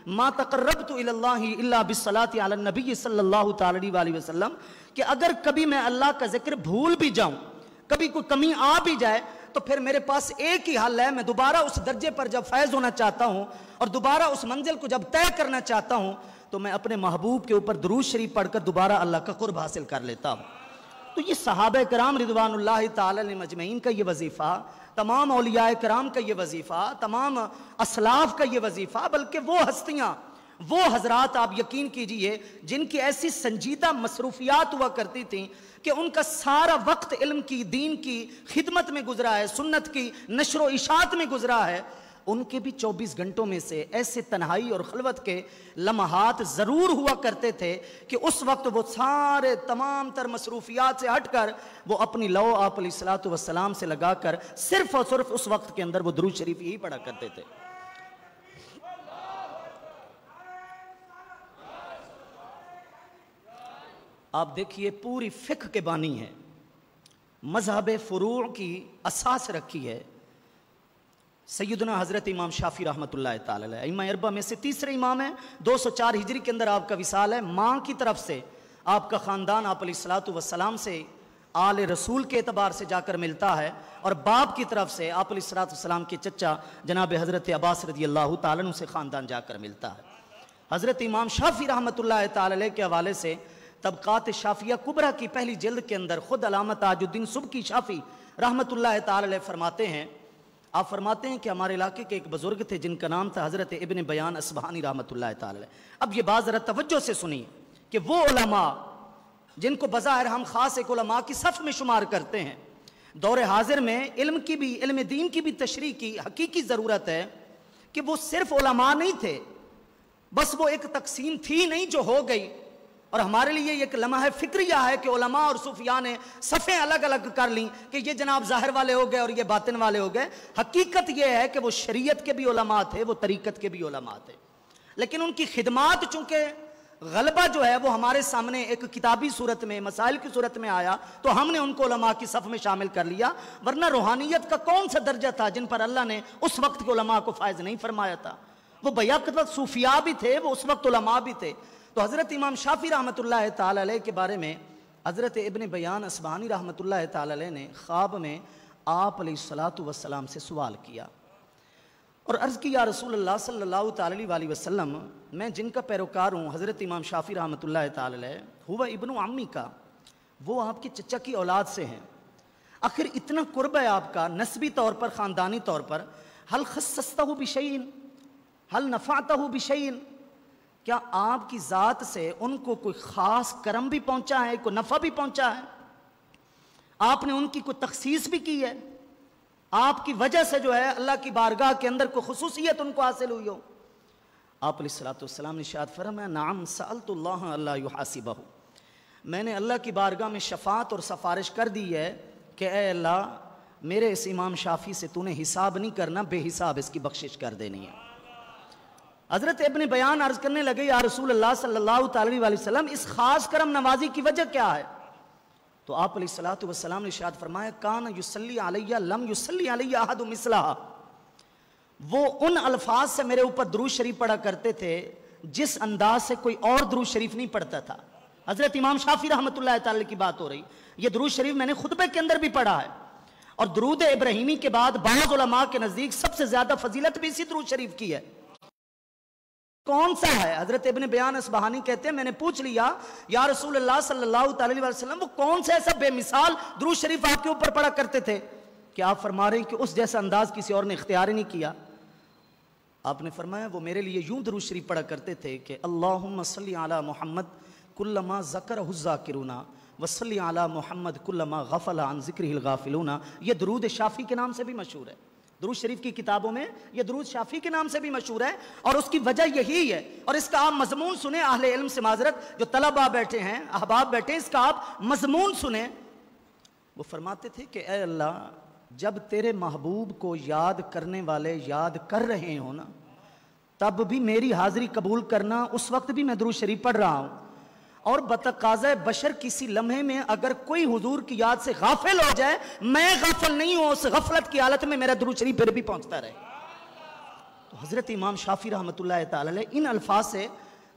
ما تقربت الی اللہ الا بالصلاۃ علی النبی صلی اللہ تعالی علیہ وسلم، کہ اگر کبھی میں اللہ کا ذکر بھول بھی جاؤں، کبھی کوئی کمی آ بھی جائے، تو پھر میرے پاس ایک ہی حل ہے، میں دوبارہ اس درجے پر جب فیض ہونا چاہتا ہوں اور دوبارہ اس منزل کو جب طے کرنا چاہتا ہوں، تو میں اپنے محبوب کے اوپر درود شریف پڑھ کر دوبارہ اللہ کا قرب حاصل کر لیتا ہوں۔ تو یہ صحابہ کرام رضوان اللہ تعالی علیہم اجمعین کا یہ وظیفہ، تمام اولیاء کرام کا یہ وظیفہ، تمام اسلاف کا یہ وظیفہ، بلکہ وہ ہستیاں، وہ حضرات آپ یقین کیجئے جن کی ایسی سنجیدہ مصروفیات ہوا کرتی تھیں کہ ان کا سارا وقت علم کی، دین کی خدمت میں گزرا ہے، سنت کی نشر و اشاعت میں گزرا ہے، ان کے بھی 24 گھنٹوں میں سے ایسے تنہائی اور خلوت کے لمحات ضرور ہوا کرتے تھے کہ اس وقت وہ سارے تمام تر مصروفیات سے ہٹ کر وہ اپنی لو آپ علیہ الصلوۃ والسلام سے لگا کر صرف اور صرف اس وقت کے اندر وہ درود شریف ہی پڑھا کرتے تھے۔ آپ دیکھیے پوری فقہ کے بانی ہے، مذہب فروع کی اساس رکھی ہے سیدنا حضرت امام شافعی رحمۃ اللہ تعالی علیہ، ائمہ اربعہ میں سے تیسرے امام ہیں۔ 204 ہجری کے اندر آپ کا وصال ہے۔ ماں کی طرف سے آپ کا خاندان آپ علیہ الصلوۃ والسلام سے آل رسول کے اعتبار سے جا کر ملتا ہے، اور باپ کی طرف سے آپ علیہ الصلوۃ والسلام کے چچا جناب حضرت عباس رضی اللہ تعالیٰ عنہ سے خاندان جا کر ملتا ہے۔ حضرت امام شافعی رحمۃ اللہ تعالی علیہ کے حوالے سے طبقات شافعیہ کبریٰ کی پہلی جلد کے اندر خود علامہ تاج الدین سبکی شافعی رحمۃ اللہ تعالی علیہ فرماتے ہیں، آپ فرماتے ہیں کہ ہمارے علاقے کے ایک بزرگ تھے جن کا نام تھا حضرت ابن بیان اصبہانی رحمۃ اللہ تعالی علیہ۔ اب یہ بات ذرا توجہ سے سنیے کہ وہ علماء جن کو بظاہر ہم خاص ایک علماء کی صف میں شمار کرتے ہیں، دور حاضر میں علم کی بھی، علم دین کی بھی تشریح کی حقیقی ضرورت ہے کہ وہ صرف علماء نہیں تھے، بس وہ ایک تقسیم تھی نہیں جو ہو گئی، اور ہمارے لیے ایک لمحہ فکریہ ہے کہ علماء اور صوفیاء نے صفیں الگ الگ کر لیں کہ یہ جناب ظاہر والے ہو گئے اور یہ باطن والے ہو گئے۔ حقیقت یہ ہے کہ وہ شریعت کے بھی علماء تھے، وہ طریقت کے بھی علماء تھے، لیکن ان کی خدمات چونکہ غلبہ جو ہے وہ ہمارے سامنے ایک کتابی صورت میں، مسائل کی صورت میں آیا تو ہم نے ان کو علماء کی صف میں شامل کر لیا، ورنہ روحانیت کا کون سا درجہ تھا جن پر اللہ نے اس وقت کے علماء کو فائز نہیں فرمایا تھا؟ وہ بیک وقت صوفیاء بھی تھے، وہ اس وقت علماء بھی تھے۔ تو حضرت امام شافعی رحمۃ اللہ تعالی علیہ کے بارے میں حضرت ابن بیان اصبہانی رحمۃ اللہ تعالی علیہ نے خواب میں آپ علیہ الصلاۃ والسلام سے سوال کیا اور عرض کی، یا رسول اللہ صلی اللہ تعالی علیہ وسلم، میں جن کا پیروکار ہوں حضرت امام شافعی رحمۃ اللہ تعالی علیہ، ہوا ابن عمی کا، وہ آپ کے چچا کی اولاد سے ہیں، آخر اتنا قرب ہے آپ کا نسبی طور پر، خاندانی طور پر، حل خصصتہ بشیء، حل نفعتہ بشیء، کیا آپ کی ذات سے ان کو کوئی خاص کرم بھی پہنچا ہے، کوئی نفع بھی پہنچا ہے؟ آپ نے ان کی کوئی تخصیص بھی کی ہے؟ آپ کی وجہ سے جو ہے اللہ کی بارگاہ کے اندر کوئی خصوصیت ان کو حاصل ہوئی ہو؟ آپ علیہ الصلوۃ والسلام نے ارشاد فرمایا، نعم سألت اللہ اللہ یحاسبہ، میں نے اللہ کی بارگاہ میں شفاعت اور سفارش کر دی ہے کہ اے اللہ میرے اس امام شافعی سے تو نے حساب نہیں کرنا، بے حساب اس کی بخشش کر دینی ہے۔ حضرت ابن بیان عرض کرنے لگے، یا رسول اللہ صلی اللہ تعالی علیہ وسلم، اس خاص کرم نوازی کی وجہ کیا ہے؟ تو آپ علیہ الصلوۃ والسلام نے ارشاد فرمایا، کان یصلی علیہ لم یصلی علیہ احد مثلہا، وہ ان الفاظ سے میرے اوپر درود شریف پڑھا کرتے تھے جس انداز سے کوئی اور درود شریف نہیں پڑھتا تھا۔ حضرت امام شافعی رحمۃ اللہ تعالی کی بات ہو رہی، یہ درود شریف میں نے خطبے کے اندر بھی پڑھا ہے، اور درود ابراہیمی کے بعد بعض علماء کے نزدیک سب سے زیادہ فضیلت بھی اسی درود شریف کی ہے۔ کون سا ہے؟ حضرت ابن بیان اصبہانی کہتے ہیں، میں نے پوچھ لیا یا رسول اللہ صلی اللہ تعالی علیہ وسلم، وہ کون سا ایسا بے مثال درود شریف آپ کے اوپر پڑھا کرتے تھے کہ آپ فرما رہے ہیں کہ اس جیسا انداز کسی اور نے اختیار ہی نہیں کیا؟ آپ نے فرمایا وہ میرے لیے یوں درود شریف پڑھا کرتے تھے کہ اللہم صلی علی محمد کلما ذکرہ الذاکرون وصلی علی محمد کلما غفل عن ذکرہ الغافلون۔ یہ درود شافعی کے نام سے بھی مشہور ہے، درود شریف کی کتابوں میں یہ درود شافعی کے نام سے بھی مشہور ہے، اور اس کی وجہ یہی ہے، اور اس کا آپ مضمون سنیں، اہل علم سے معذرت جو طلباء بیٹھے ہیں، احباب بیٹھے ہیں، اس کا آپ مضمون سنیں۔ وہ فرماتے تھے کہ اے اللہ، جب تیرے محبوب کو یاد کرنے والے یاد کر رہے ہوں نا، تب بھی میری حاضری قبول کرنا، اس وقت بھی میں درود شریف پڑھ رہا ہوں، اور بتقاضۂ بشر کسی لمحے میں اگر کوئی حضور کی یاد سے غافل ہو جائے، میں غافل نہیں ہوں، اس غفلت کی حالت میں میرا درود شریف پھر بھی پہنچتا رہے۔ تو حضرت امام شافعی رحمۃ اللہ تعالی علیہ ان الفاظ سے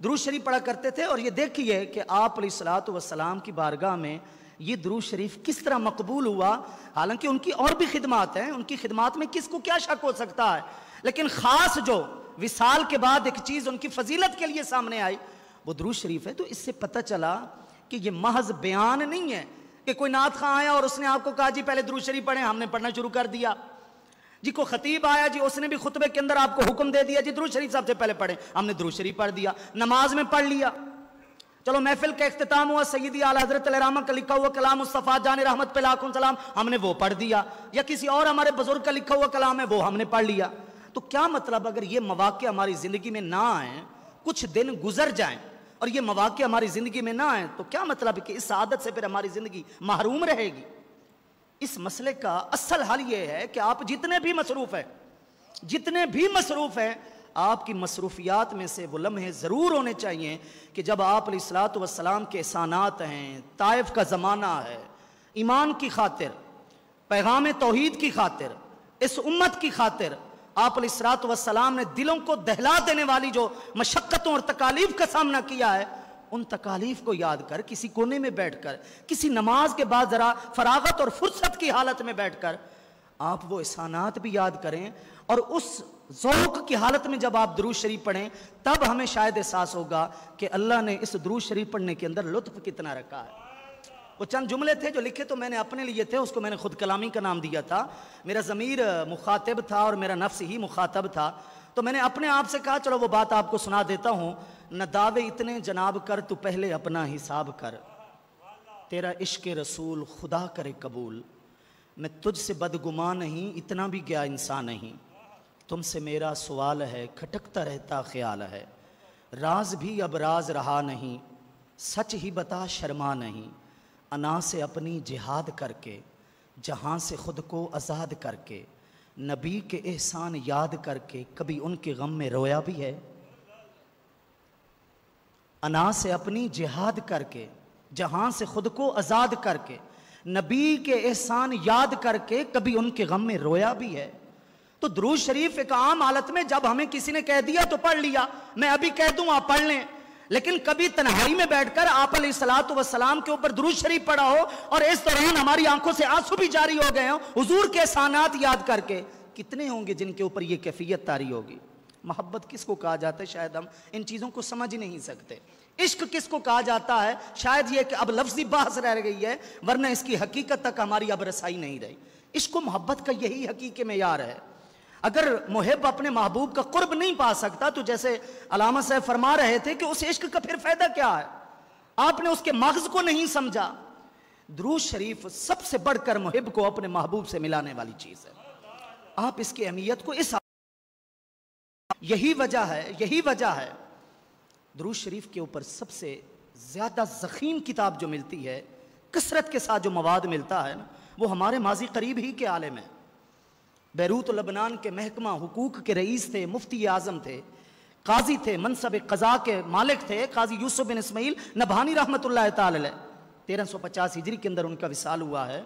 درود شریف پڑھا کرتے تھے، اور یہ دیکھیے کہ آپ علیہ الصلوۃ والسلام کی بارگاہ میں یہ درود شریف کس طرح مقبول ہوا، حالانکہ ان کی اور بھی خدمات ہیں، ان کی خدمات میں کس کو کیا شک ہو سکتا ہے، لیکن خاص جو وصال کے بعد ایک چیز ان کی فضیلت کے لیے سامنے آئی وہ درود شریف ہے۔ تو اس سے پتہ چلا کہ یہ محض بیان نہیں ہے کہ کوئی نعت خواں آیا اور اس نے آپ کو کہا جی پہلے درود شریف پڑھیں، ہم نے پڑھنا شروع کر دیا، جی کوئی خطیب آیا جی اس نے بھی خطبے کے اندر آپ کو حکم دے دیا جی درود شریف سب سے پہلے پڑھیں، ہم نے درود شریف پڑھ دیا، نماز میں پڑھ لیا، چلو محفل کا اختتام ہوا، سیدی اعلیٰ حضرت علیہ رحمہ کا لکھا ہوا کلام مصطفیٰ جان رحمت پہ لاکھوں سلام، ہم نے وہ پڑھ دیا، یا کسی اور ہمارے بزرگ کا لکھا ہوا کلام ہے وہ ہم نے پڑھ لیا۔ تو کیا مطلب اگر یہ مواقع ہماری زندگی میں نہ آئیں، کچھ دن گزر جائیں اور یہ مواقع ہماری زندگی میں نہ آئیں، تو کیا مطلب ہے کہ اس عادت سے پھر ہماری زندگی محروم رہے گی؟ اس مسئلے کا اصل حل یہ ہے کہ آپ جتنے بھی مصروف ہیں آپ کی مصروفیات میں سے وہ لمحے ضرور ہونے چاہیے کہ جب آپ علیہ الصلوۃ والسلام کے احسانات ہیں، طائف کا زمانہ ہے، ایمان کی خاطر، پیغام توحید کی خاطر، اس امت کی خاطر آپ علیہ الصلوۃ والسلام نے دلوں کو دہلا دینے والی جو مشقتوں اور تکالیف کا سامنا کیا ہے، ان تکالیف کو یاد کر کسی کونے میں بیٹھ کر، کسی نماز کے بعد ذرا فراغت اور فرصت کی حالت میں بیٹھ کر آپ وہ احسانات بھی یاد کریں، اور اس ذوق کی حالت میں جب آپ درود شریف پڑھیں تب ہمیں شاید احساس ہوگا کہ اللہ نے اس درود شریف پڑھنے کے اندر لطف کتنا رکھا ہے۔ وہ چند جملے تھے جو لکھے تو میں نے اپنے لیے تھے، اس کو میں نے خود کلامی کا نام دیا تھا، میرا ضمیر مخاطب تھا اور میرا نفس ہی مخاطب تھا، تو میں نے اپنے آپ سے کہا چلو وہ بات آپ کو سنا دیتا ہوں۔ نہ دعوے اتنے جناب کر تو پہلے اپنا حساب کر، تیرا عشق رسول خدا کرے قبول، میں تجھ سے بدگمان نہیں، اتنا بھی گیا انسان نہیں، تم سے میرا سوال ہے، کھٹکتا رہتا خیال ہے، راز بھی اب راز رہا نہیں، سچ ہی بتا شرما نہیں، انا سے اپنی جہاد کر کے، جہاں سے خود کو آزاد کر کے، نبی کے احسان یاد کر کے کبھی ان کے غم میں رویا بھی ہے؟ انا سے اپنی جہاد کر کے، جہاں سے خود کو آزاد کر کے، نبی کے احسان یاد کر کے کبھی ان کے غم میں رویا بھی ہے؟ تو درود شریف ایک عام حالت میں جب ہمیں کسی نے کہہ دیا تو پڑھ لیا، میں ابھی کہہ دوں آپ پڑھ لیں، لیکن کبھی تنہائی میں بیٹھ کر آپ علیہ الصلوۃ والسلام کے اوپر درود شریف پڑھا ہو اور اس دوران ہماری آنکھوں سے آنسو بھی جاری ہو گئے ہوں حضور کے احسانات یاد کر کے، کتنے ہوں گے جن کے اوپر یہ کیفیت طاری ہوگی؟ محبت کس کو کہا جاتا ہے؟ شاید ہم ان چیزوں کو سمجھ نہیں سکتے۔ عشق کس کو کہا جاتا ہے؟ شاید یہ کہ اب لفظی بحث رہ گئی ہے، ورنہ اس کی حقیقت تک ہماری اب رسائی نہیں رہی۔ عشق و محبت کا یہی حقیقی معیار ہے۔ اگر محب اپنے محبوب کا قرب نہیں پا سکتا تو جیسے علامہ صاحب فرما رہے تھے کہ اس عشق کا پھر فائدہ کیا ہے؟ آپ نے اس کے مغز کو نہیں سمجھا۔ درود شریف سب سے بڑھ کر محب کو اپنے محبوب سے ملانے والی چیز ہے۔ آپ اس کی اہمیت کو یہی وجہ ہے درود شریف کے اوپر سب سے زیادہ ضخیم کتاب جو ملتی ہے، کثرت کے ساتھ جو مواد ملتا ہے وہ ہمارے ماضی قریب ہی کے عالم ہیں۔ بیروت لبنان کے محکمہ حقوق کے رئیس تھے، مفتی اعظم تھے، قاضی تھے، منصب قضاء کے مالک تھے، قاضی یوسف بن اسماعیل نبھانی رحمۃ اللہ تعالی علیہ۔ 1350 ہجری کے اندر ان کا وصال ہوا ہے۔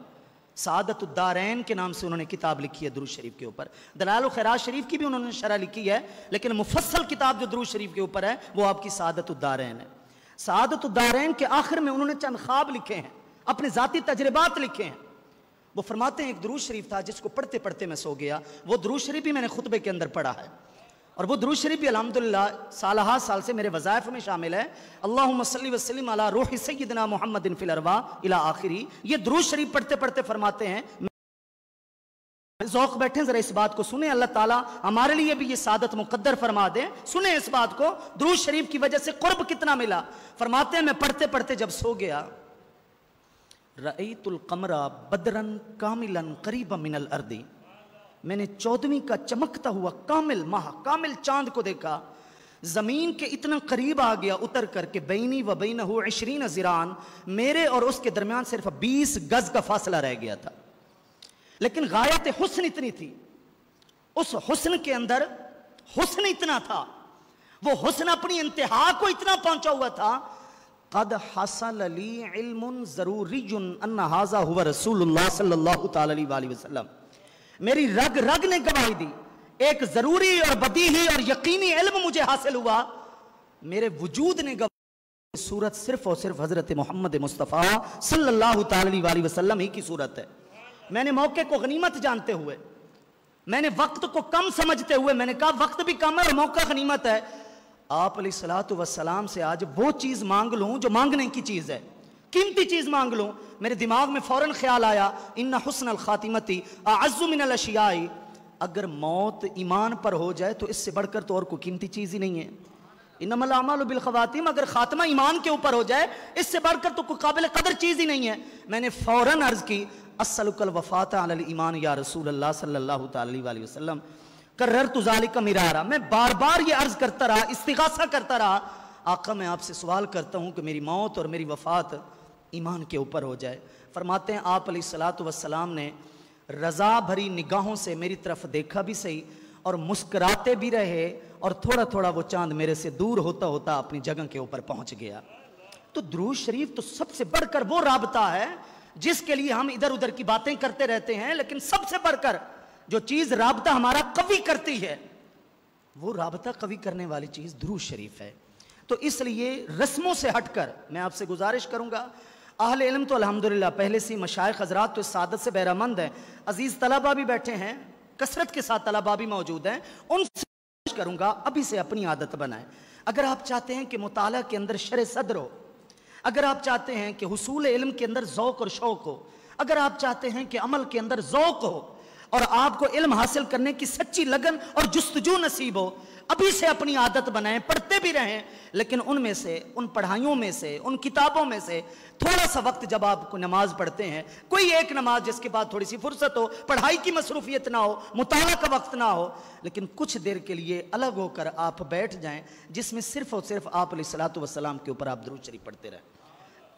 سعادت الدارین کے نام سے انہوں نے کتاب لکھی ہے درود شریف کے اوپر۔ دلائل الخیرات شریف کی بھی انہوں نے شرح لکھی ہے، لیکن مفصل کتاب جو درود شریف کے اوپر ہے وہ آپ کی سعادت الدارین ہے۔ سعادت الدارین کے آخر میں انہوں نے چند خواب لکھے ہیں، اپنے ذاتی تجربات لکھے ہیں۔ وہ فرماتے ہیں ایک درود شریف تھا جس کو پڑھتے پڑھتے میں سو گیا۔ وہ درود شریف بھی میں نے خطبے کے اندر پڑھا ہے، اور وہ درود شریف بھی الحمدللہ سالہ سال سے میرے وظائف میں شامل ہے۔ اللہم صلی وسلم علی روح سیدنا محمد فی الارواح الی آخری۔ یہ درود شریف پڑھتے پڑھتے فرماتے ہیں، ذوق بیٹھیں ذرا اس بات کو سنیں، اللہ تعالیٰ ہمارے لیے بھی یہ سعادت مقدر فرما دیں۔ سنیں اس بات کو، درود شریف کی وجہ سے قرب کتنا ملا۔ فرماتے ہیں میں پڑھتے پڑھتے جب سو گیا، رأیت القمر بدرن کاملا قریبا من الارض، میں نے 14ویں کا چمکتا ہوا کامل ماہ، کامل چاند کو دیکھا، زمین کے اتنا قریب آ گیا اتر کر کے، بینی و بینہ 20 ذراعً، میرے اور اس کے درمیان صرف 20 گز کا فاصلہ رہ گیا تھا، لیکن غایت حسن اتنی تھی، اس حسن کے اندر حسن اتنا تھا، وہ حسن اپنی انتہا کو اتنا پہنچا ہوا تھا، قد حصل لی علم ضروری ان ھذا هو رسول اللہ صلی اللہ تعالی علیہ وسلم، میری رگ رگ نے گواہی دی، ایک ضروری اور بدیہی اور یقینی علم مجھے حاصل ہوا، میرے وجود نے گواہی، صورت صرف اور صرف حضرت محمد مصطفیٰ صلی اللہ تعالی علیہ وسلم ہی کی صورت ہے۔ میں نے موقع کو غنیمت جانتے ہوئے، میں نے وقت کو کم سمجھتے ہوئے، میں نے کہا وقت بھی کم ہے اور موقع غنیمت ہے، آپ علیہ الصلوۃ والسلام سے آج وہ چیز مانگ لوں جو مانگنے کی چیز ہے، قیمتی چیز مانگ لوں۔ میرے دماغ میں فوراً خیال آیا، ان حسن الخاتمتی اعز من الاشیاء، اگر موت ایمان پر ہو جائے تو اس سے بڑھ کر تو اور کوئی قیمتی چیز ہی نہیں ہے۔ انما الاعمال بالخواتیم، اگر خاتمہ ایمان کے اوپر ہو جائے اس سے بڑھ کر تو کوئی قابل قدر چیز ہی نہیں ہے۔ میں نے فوراً عرض کی، اسألک الوفاۃ علی الایمان یا رسول اللہ صلی اللہ تعالی علیہ وسلم، کررت ذالک مرارا، میں بار بار یہ عرض کرتا رہا، استغاثہ کرتا رہا، آقا میں آپ سے سوال کرتا ہوں کہ میری موت اور میری وفات ایمان کے اوپر ہو جائے۔ فرماتے ہیں آپ علیہ الصلوۃ والسلام نے رضا بھری نگاہوں سے میری طرف دیکھا بھی صحیح اور مسکراتے بھی رہے، اور تھوڑا تھوڑا وہ چاند میرے سے دور ہوتا ہوتا اپنی جگہ کے اوپر پہنچ گیا۔ تو درود شریف تو سب سے بڑھ کر وہ رابطہ ہے جس کے لیے ہم ادھر ادھر کی باتیں کرتے رہتے ہیں، لیکن سب سے بڑھ کر جو چیز رابطہ ہمارا قوی کرتی ہے وہ رابطہ قوی کرنے والی چیز درود شریف ہے۔ تو اس لیے رسموں سے ہٹ کر میں آپ سے گزارش کروں گا، اہل علم تو الحمدللہ پہلے سے مشائخ حضرات تو اس سعادت سے بہرہ مند ہیں، عزیز طلبہ بھی بیٹھے ہیں، کثرت کے ساتھ طلبہ بھی موجود ہیں، ان سے گزارش کروں گا ابھی سے اپنی عادت بنائیں۔ اگر آپ چاہتے ہیں کہ مطالعہ کے اندر شرح صدر ہو، اگر آپ چاہتے ہیں کہ حصول علم کے اندر ذوق اور شوق ہو، اگر آپ چاہتے ہیں کہ عمل کے اندر ذوق ہو اور آپ کو علم حاصل کرنے کی سچی لگن اور جستجو نصیب ہو، ابھی سے اپنی عادت بنائیں، پڑھتے بھی رہیں، لیکن ان میں سے، ان پڑھائیوں میں سے، ان کتابوں میں سے تھوڑا سا وقت جب آپ کو نماز پڑھتے ہیں، کوئی ایک نماز جس کے بعد تھوڑی سی فرصت ہو، پڑھائی کی مصروفیت نہ ہو، مطالعہ کا وقت نہ ہو، لیکن کچھ دیر کے لیے الگ ہو کر آپ بیٹھ جائیں جس میں صرف اور صرف آپ علیہ الصلوۃ والسلام کے اوپر آپ درود شریف پڑھتے رہیں۔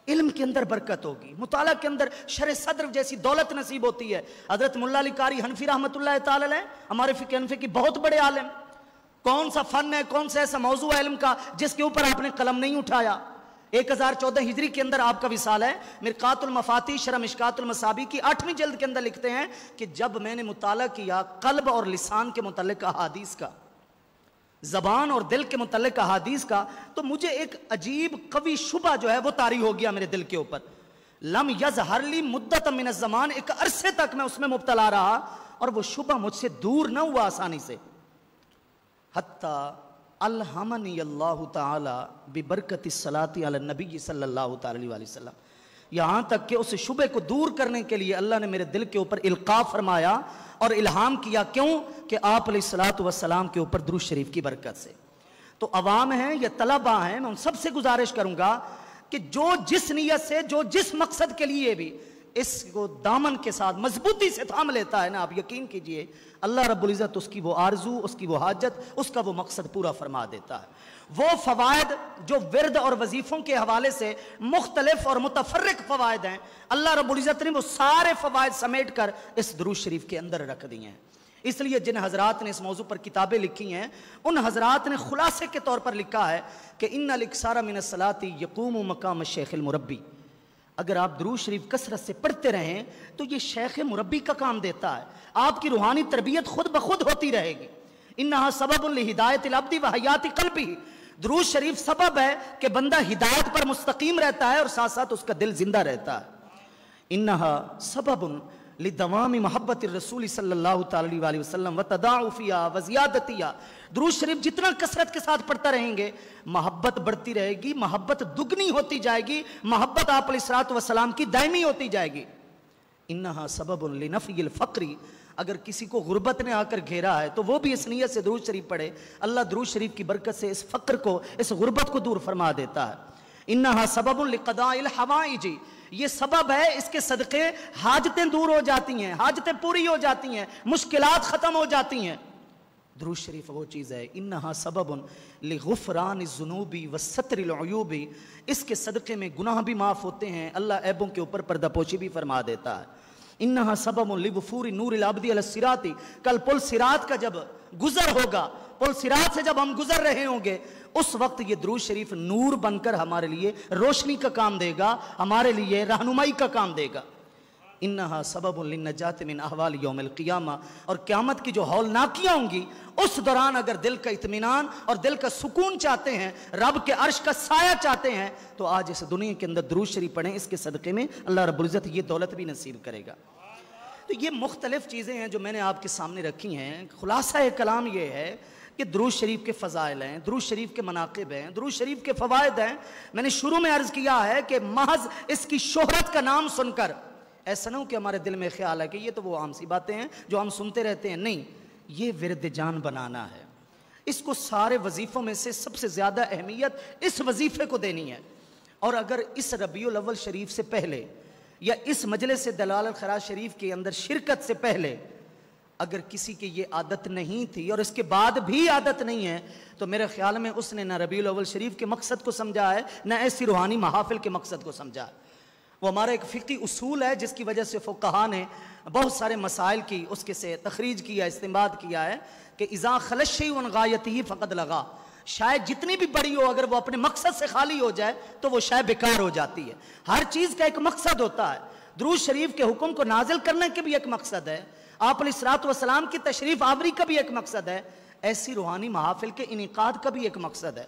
علم کے اندر برکت ہوگی، مطالعہ کے اندر شرح صدر جیسی دولت نصیب ہوتی ہے۔ حضرت ملا علی قاری حنفی رحمۃ اللہ تعالی علیہ ہمارے فقہ حنفی کی بہت بڑے عالم، کون سا فن ہے، کون سا ایسا موضوع ہے علم کا جس کے اوپر آپ نے قلم نہیں اٹھایا؟ 1014 ہجری کے اندر آپ کا وصال ہے۔ مرقات المفاتیح شرح مشکات المصابیح کی 8ویں جلد کے اندر لکھتے ہیں کہ جب میں نے مطالعہ کیا قلب اور لسان کے متعلق احادیث کا، زبان اور دل کے متعلق احادیث کا، تو مجھے ایک عجیب قوی شبہ جو ہے وہ طاری ہو گیا میرے دل کے اوپر۔ لم یظہر لی مدت من الزمان، ایک عرصے تک میں اس میں مبتلا رہا اور وہ شبہ مجھ سے دور نہ ہوا آسانی سے۔ حتی الہمنی اللہ تعالی ببرکت الصلاۃ علی النبی صلی اللہ تعالی علیہ وسلم، یہاں تک کہ اس شبہ کو دور کرنے کے لیے اللہ نے میرے دل کے اوپر القاء فرمایا اور الہام کیا۔ کیوں؟ کہ آپ علیہ الصلاۃ والسلام کے اوپر درود شریف کی برکت سے۔ تو عوام ہیں یا طلباء ہیں، میں ان سب سے گزارش کروں گا کہ جو جس نیت سے، جو جس مقصد کے لیے بھی اس کو دامن کے ساتھ مضبوطی سے تھام لیتا ہے نا، آپ یقین کیجئے اللہ رب العزت اس کی وہ آرزو، اس کی وہ حاجت، اس کا وہ مقصد پورا فرما دیتا ہے۔ وہ فوائد جو ورد اور وظیفوں کے حوالے سے مختلف اور متفرق فوائد ہیں، اللہ رب العزت نے وہ سارے فوائد سمیٹ کر اس درود شریف کے اندر رکھ دیے ہیں۔ اس لیے جن حضرات نے اس موضوع پر کتابیں لکھی ہیں، ان حضرات نے خلاصے کے طور پر لکھا ہے کہ ان الاکثار من الصلاۃ یقوم مقام الشیخ المربی، اگر آپ درود شریف کثرت سے پڑھتے رہیں تو یہ شیخ مربی کا کام دیتا ہے، آپ کی روحانی تربیت خود بخود ہوتی رہے گی۔ انہا سبب لہدایت العبد و حیات قلبی، درود شریف سبب ہے کہ بندہ ہدایت پر مستقیم رہتا ہے اور ساتھ ساتھ اس کا دل زندہ رہتا ہے۔ انہا سبب لدوام محبت الرسول صلی اللہ تعالی علیہ وسلم و تضاعفیہ و زیادتیہ، درود شریف جتنا کثرت کے ساتھ پڑھتا رہیں گے محبت بڑھتی رہے گی، محبت دگنی ہوتی جائے گی، محبت آپ علیہ الصلوۃ والسلام کی دائمی ہوتی جائے گی۔ انہا سبب لنفی الفقر، اگر کسی کو غربت نے آ کر گھیرا ہے تو وہ بھی اس نیت سے درود شریف پڑھے، اللہ درود شریف کی برکت سے اس فقر کو، اس غربت کو دور فرما دیتا ہے۔ انہا سبب لقضاء الحوائج، یہ سبب ہے اس کے صدقے حاجتیں دور ہو جاتی ہیں، حاجتیں پوری ہو جاتی ہیں، مشکلات ختم ہو جاتی ہیں۔ درود شریف وہ چیز ہے۔ انہا سبب لغفران الذنوب وستر العیوب، اس کے صدقے میں گناہ بھی معاف ہوتے ہیں، اللہ عیبوں کے اوپر پردہ پوشی بھی فرما دیتا ہے۔ انہا سبب لغفور نور العبد علی الصراط، کل پل صراط کا جب گزر ہوگا، پل صراط سے جب ہم گزر رہے ہوں گے اس وقت یہ درود شریف نور بن کر ہمارے لیے روشنی کا کام دے گا، ہمارے لیے رہنمائی کا کام دے گا۔ انہا سبب للنجات من احوال یوم القیامہ، اور قیامت کی جو ہولناکیاں ہوں گی اس دوران اگر دل کا اطمینان اور دل کا سکون چاہتے ہیں، رب کے عرش کا سایہ چاہتے ہیں، تو آج اس دنیا کے اندر درود شریف پڑھیں، اس کے صدقے میں اللہ رب العزت یہ دولت بھی نصیب کرے گا۔ تو یہ مختلف چیزیں ہیں جو میں نے آپ کے سامنے رکھی ہیں۔ خلاصہ کلام یہ ہے کہ درود شریف کے فضائل ہیں، درود شریف کے مناقب ہیں، درود شریف کے فوائد ہیں۔ میں نے شروع میں عرض کیا ہے کہ محض اس کی شہرت کا نام سن کر ایسا نہ ہو کہ ہمارے دل میں خیال ہے کہ یہ تو وہ عام سی باتیں ہیں جو ہم سنتے رہتے ہیں، نہیں، یہ ورد جان بنانا ہے۔ اس کو سارے وظیفوں میں سے سب سے زیادہ اہمیت اس وظیفے کو دینی ہے۔ اور اگر اس ربیع الاول شریف سے پہلے یا اس مجلس دلال الخیرات شریف کے اندر شرکت سے پہلے اگر کسی کی یہ عادت نہیں تھی اور اس کے بعد بھی عادت نہیں ہے تو میرے خیال میں اس نے نہ ربیع الاول شریف کے مقصد کو سمجھا ہے، نہ ایسی روحانی محافل کے مقصد کو سمجھا ہے۔ وہ ہمارا ایک فقہی اصول ہے جس کی وجہ سے فقہاء نے بہت سارے مسائل کی اس کے سے تخریج کیا، استنباط کیا ہے کہ اذا خلت الشیء عن غایتہ فقد لغا، شاید جتنی بھی بڑی ہو اگر وہ اپنے مقصد سے خالی ہو جائے تو وہ شاید بیکار ہو جاتی ہے۔ ہر چیز کا ایک مقصد ہوتا ہے، درود شریف کے حکم کو نازل کرنے کے بھی ایک مقصد ہے، آپ علیہ الصلوۃ والسلام کی تشریف آوری کا بھی ایک مقصد ہے، ایسی روحانی محافل کے انعقاد کا بھی ایک مقصد ہے،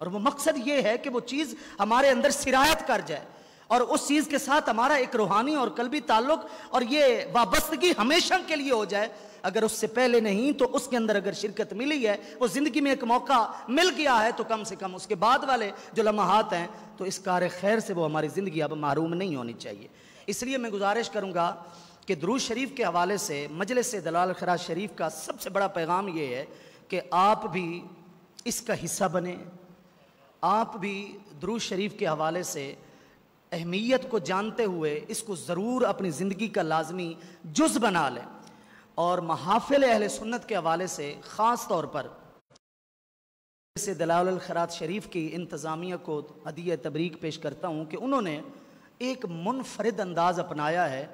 اور وہ مقصد یہ ہے کہ وہ چیز ہمارے اندر سرایت کر جائے اور اس چیز کے ساتھ ہمارا ایک روحانی اور قلبی تعلق اور یہ وابستگی ہمیشہ کے لیے ہو جائے۔ اگر اس سے پہلے نہیں تو اس کے اندر اگر شرکت ملی ہے، وہ زندگی میں ایک موقع مل گیا ہے، تو کم سے کم اس کے بعد والے جو لمحات ہیں تو اس کار خیر سے وہ ہماری زندگی اب محروم نہیں ہونی چاہیے۔ اس لیے میں گزارش کروں گا کہ درود شریف کے حوالے سے مجلس دلال الخیرات شریف کا سب سے بڑا پیغام یہ ہے کہ آپ بھی اس کا حصہ بنیں، آپ بھی درود شریف کے حوالے سے اہمیت کو جانتے ہوئے اس کو ضرور اپنی زندگی کا لازمی جز بنا لیں، اور محافل اہل سنت کے حوالے سے خاص طور پر سے دلال الخیرات شریف کی انتظامیہ کو ہدیہ تبریک پیش کرتا ہوں کہ انہوں نے ایک منفرد انداز اپنایا ہے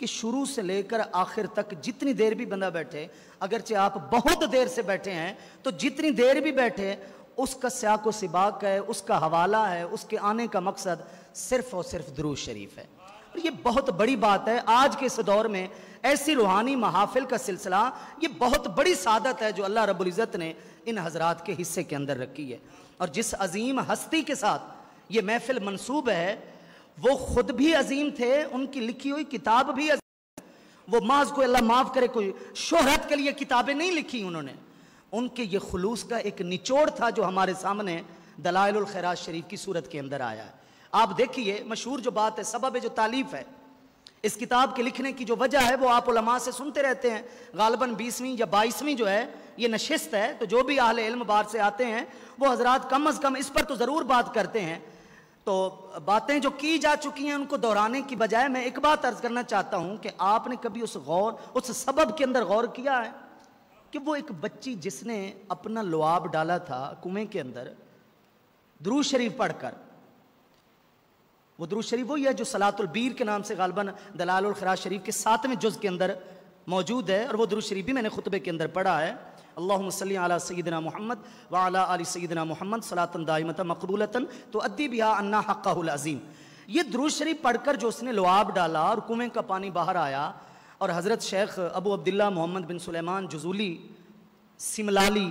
کہ شروع سے لے کر آخر تک جتنی دیر بھی بندہ بیٹھے، اگرچہ آپ بہت دیر سے بیٹھے ہیں تو جتنی دیر بھی بیٹھے اس کا سیاق و سباق ہے، اس کا حوالہ ہے، اس کے آنے کا مقصد صرف اور صرف درود شریف ہے۔ یہ بہت بڑی بات ہے آج کے اس دور میں، ایسی روحانی محافل کا سلسلہ، یہ بہت بڑی سعادت ہے جو اللہ رب العزت نے ان حضرات کے حصے کے اندر رکھی ہے۔ اور جس عظیم ہستی کے ساتھ یہ محفل منسوب ہے وہ خود بھی عظیم تھے، ان کی لکھی ہوئی کتاب بھی عظیم، وہ محض کو اللہ معاف کرے کوئی شہرت کے لیے کتابیں نہیں لکھی انہوں نے، ان کے یہ خلوص کا ایک نچوڑ تھا جو ہمارے سامنے دلائل الخیرات شریف کی صورت کے اندر آیا ہے۔ آپ دیکھیے مشہور جو بات ہے، سبب جو تالیف ہے اس کتاب کے لکھنے کی جو وجہ ہے وہ آپ علماء سے سنتے رہتے ہیں، غالباً 20ویں یا 22ویں جو ہے یہ نشست ہے، تو جو بھی اہل علم باہر سے آتے ہیں وہ حضرات کم از کم اس پر تو ضرور بات کرتے ہیں۔ تو باتیں جو کی جا چکی ہیں ان کو دہرانے کی بجائے میں ایک بات عرض کرنا چاہتا ہوں کہ آپ نے کبھی اس سبب کے اندر غور کیا ہے کہ وہ ایک بچی جس نے اپنا لعاب ڈالا تھا کنویں کے اندر درود شریف پڑھ کر، وہ درود شریف وہی ہے جو صلاۃ البیر کے نام سے غالباً دلائل الخیرات شریف کے 7ویں جز کے اندر موجود ہے، اور وہ درود شریف بھی میں نے خطبے کے اندر پڑھا ہے، اللہم صلی علی سیدنا محمد وعلی آل سیدنا محمد صلاۃ دائمۃ مقبولۃ تؤدی بہا عنا حقہ العظیم۔ یہ درود شریف پڑھ کر جو اس نے لعاب ڈالا اور کنویں کا پانی باہر آیا، اور حضرت شیخ ابو عبداللہ محمد بن سلیمان جزولی، سملالی،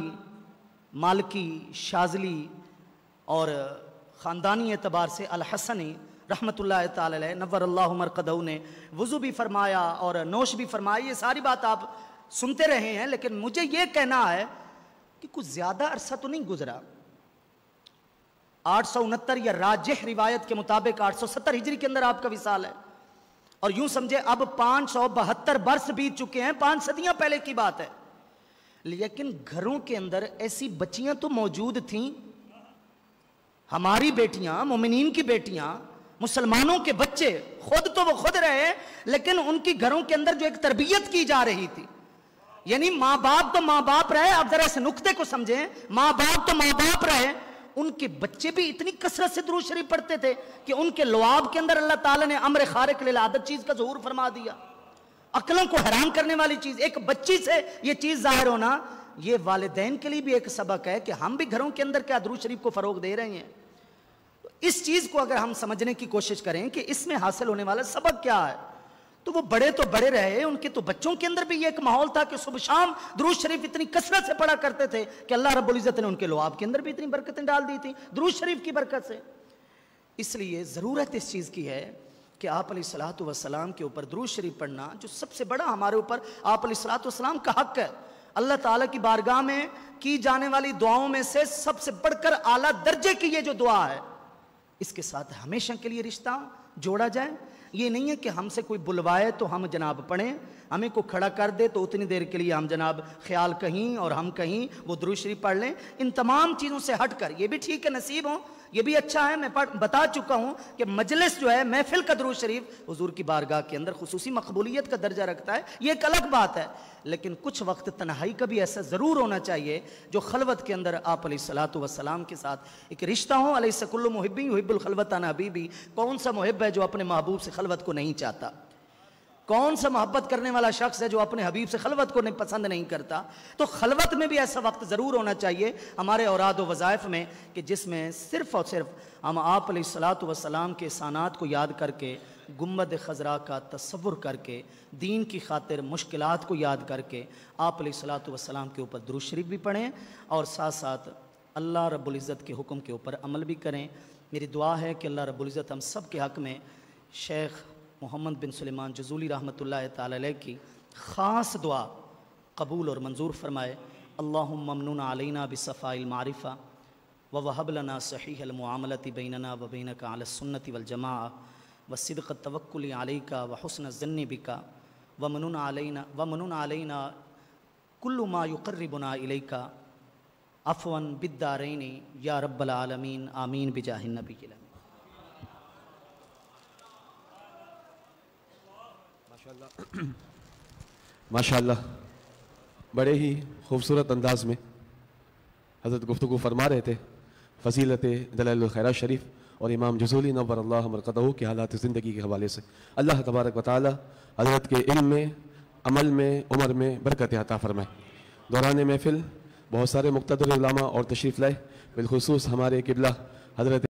مالکی، شاذلی اور خاندانی اعتبار سے الحسنی رحمۃ اللہ تعالی علیہ نور اللہ مرقدہ نے وضو بھی فرمایا اور نوش بھی فرمایا، یہ ساری بات آپ سنتے رہے ہیں، لیکن مجھے یہ کہنا ہے کہ کچھ زیادہ عرصہ تو نہیں گزرا، 869 یا راجح روایت کے مطابق 870 ہجری کے اندر آپ کا وصال ہے، اور یوں سمجھے اب 572 برس بیت چکے ہیں، 5 صدیاں پہلے کی بات ہے، لیکن گھروں کے اندر ایسی بچیاں تو موجود تھیں، ہماری بیٹیاں، مومنین کی بیٹیاں، مسلمانوں کے بچے، خود تو وہ خود رہے لیکن ان کی گھروں کے اندر جو ایک تربیت کی جا رہی تھی، یعنی ماں باپ تو ماں باپ رہے، آپ ذرا اس نقطے کو سمجھیں، ماں باپ تو ماں باپ رہے، ان کے بچے بھی اتنی کثرت سے درود شریف پڑھتے تھے کہ ان کے لعاب کے اندر اللہ تعالیٰ نے امر خارق للعادت چیز کا ظہور فرما دیا، عقلوں کو حیران کرنے والی چیز، ایک بچی سے یہ چیز ظاہر ہونا، یہ والدین کے لیے بھی ایک سبق ہے کہ ہم بھی گھروں کے اندر کیا درود شریف کو فروغ دے رہے ہیں۔ اس چیز کو اگر ہم سمجھنے کی کوشش کریں کہ اس میں حاصل ہونے والا سبق کیا ہے، تو وہ بڑے تو بڑے رہے، ان کے تو بچوں کے اندر بھی یہ ایک ماحول تھا کہ صبح شام درود شریف اتنی کثرت سے پڑھا کرتے تھے کہ اللہ رب العزت نے ان کے لعاب کے اندر بھی اتنی برکتیں ڈال دی تھی درود شریف کی برکت سے۔ اس لیے ضرورت اس چیز کی ہے کہ آپ علیہ الصلوۃ والسلام کے اوپر درود شریف پڑھنا جو سب سے بڑا ہمارے اوپر آپ علیہ الصلوۃ والسلام کا حق ہے، اللہ تعالیٰ کی بارگاہ میں کی جانے والی دعاؤں میں سے سب سے بڑھ کر اعلیٰ درجے کی یہ جو دعا ہے، اس کے ساتھ ہمیشہ کے لیے رشتہ جوڑا جائے۔ یہ نہیں ہے کہ ہم سے کوئی بلوائے تو ہم جناب پڑھیں، ہمیں کو کھڑا کر دے تو اتنی دیر کے لیے ہم جناب خیال کہیں اور ہم کہیں وہ درود شریف پڑھ لیں، ان تمام چیزوں سے ہٹ کر یہ بھی ٹھیک ہے نصیب ہوں، یہ بھی اچھا ہے، میں بتا چکا ہوں کہ مجلس جو ہے محفل کا درود شریف حضور کی بارگاہ کے اندر خصوصی مقبولیت کا درجہ رکھتا ہے، یہ ایک الگ بات ہے، لیکن کچھ وقت تنہائی کا بھی ایسا ضرور ہونا چاہیے جو خلوت کے اندر آپ علیہ الصلوۃ والسلام کے ساتھ ایک رشتہ ہو۔ علیہ کل محب یحب الخلوۃ عن حبیبی، کون سا محب ہے جو اپنے محبوب سے خلوت کو نہیں چاہتا؟ کون سا محبت کرنے والا شخص ہے جو اپنے حبیب سے خلوت کو پسند نہیں کرتا؟ تو خلوت میں بھی ایسا وقت ضرور ہونا چاہیے ہمارے اوراد و وظائف میں کہ جس میں صرف اور صرف ہم آپ علیہ الصلوۃ والسلام کے احسانات کو یاد کر کے، گنبد خضراء کا تصور کر کے، دین کی خاطر مشکلات کو یاد کر کے آپ علیہ الصلوۃ والسلام کے اوپر درود شریف بھی پڑھیں اور ساتھ ساتھ اللہ رب العزت کے حکم کے اوپر عمل بھی کریں۔ میری دعا ہے کہ اللہ رب العزت ہم سب کے حق میں شیخ محمد بن سلیمان جزولی رحمۃ اللہ تعالی علیہ کی خاص دعا قبول اور منظور فرمائے۔ اللہم ممنون علینا بصفاء المعرفہ ووہب لنا صحیح المعاملۃ بیننا وبینک علی السنۃ والجماعہ وصدق التوکل علیک وحسن الظن بک ومنن علینا کل ما یقربنا الیک عفوا بالدارین یا رب العالمین آمین بجاہ النبی الامین۔ ماشاءاللہ بڑے ہی خوبصورت انداز میں حضرت گفتگو فرما رہے تھے فضیلت دلائل الخیرات شریف اور امام جزولی نور اللہ مرقدہ کے حالات زندگی کے حوالے سے اللہ تبارک و تعالی حضرت کے علم میں، عمل میں، عمر میں برکت عطا فرمائے۔ دوران محفل بہت سارے مقتدر علماء اور تشریف لائے، بالخصوص ہمارے قبلہ حضرت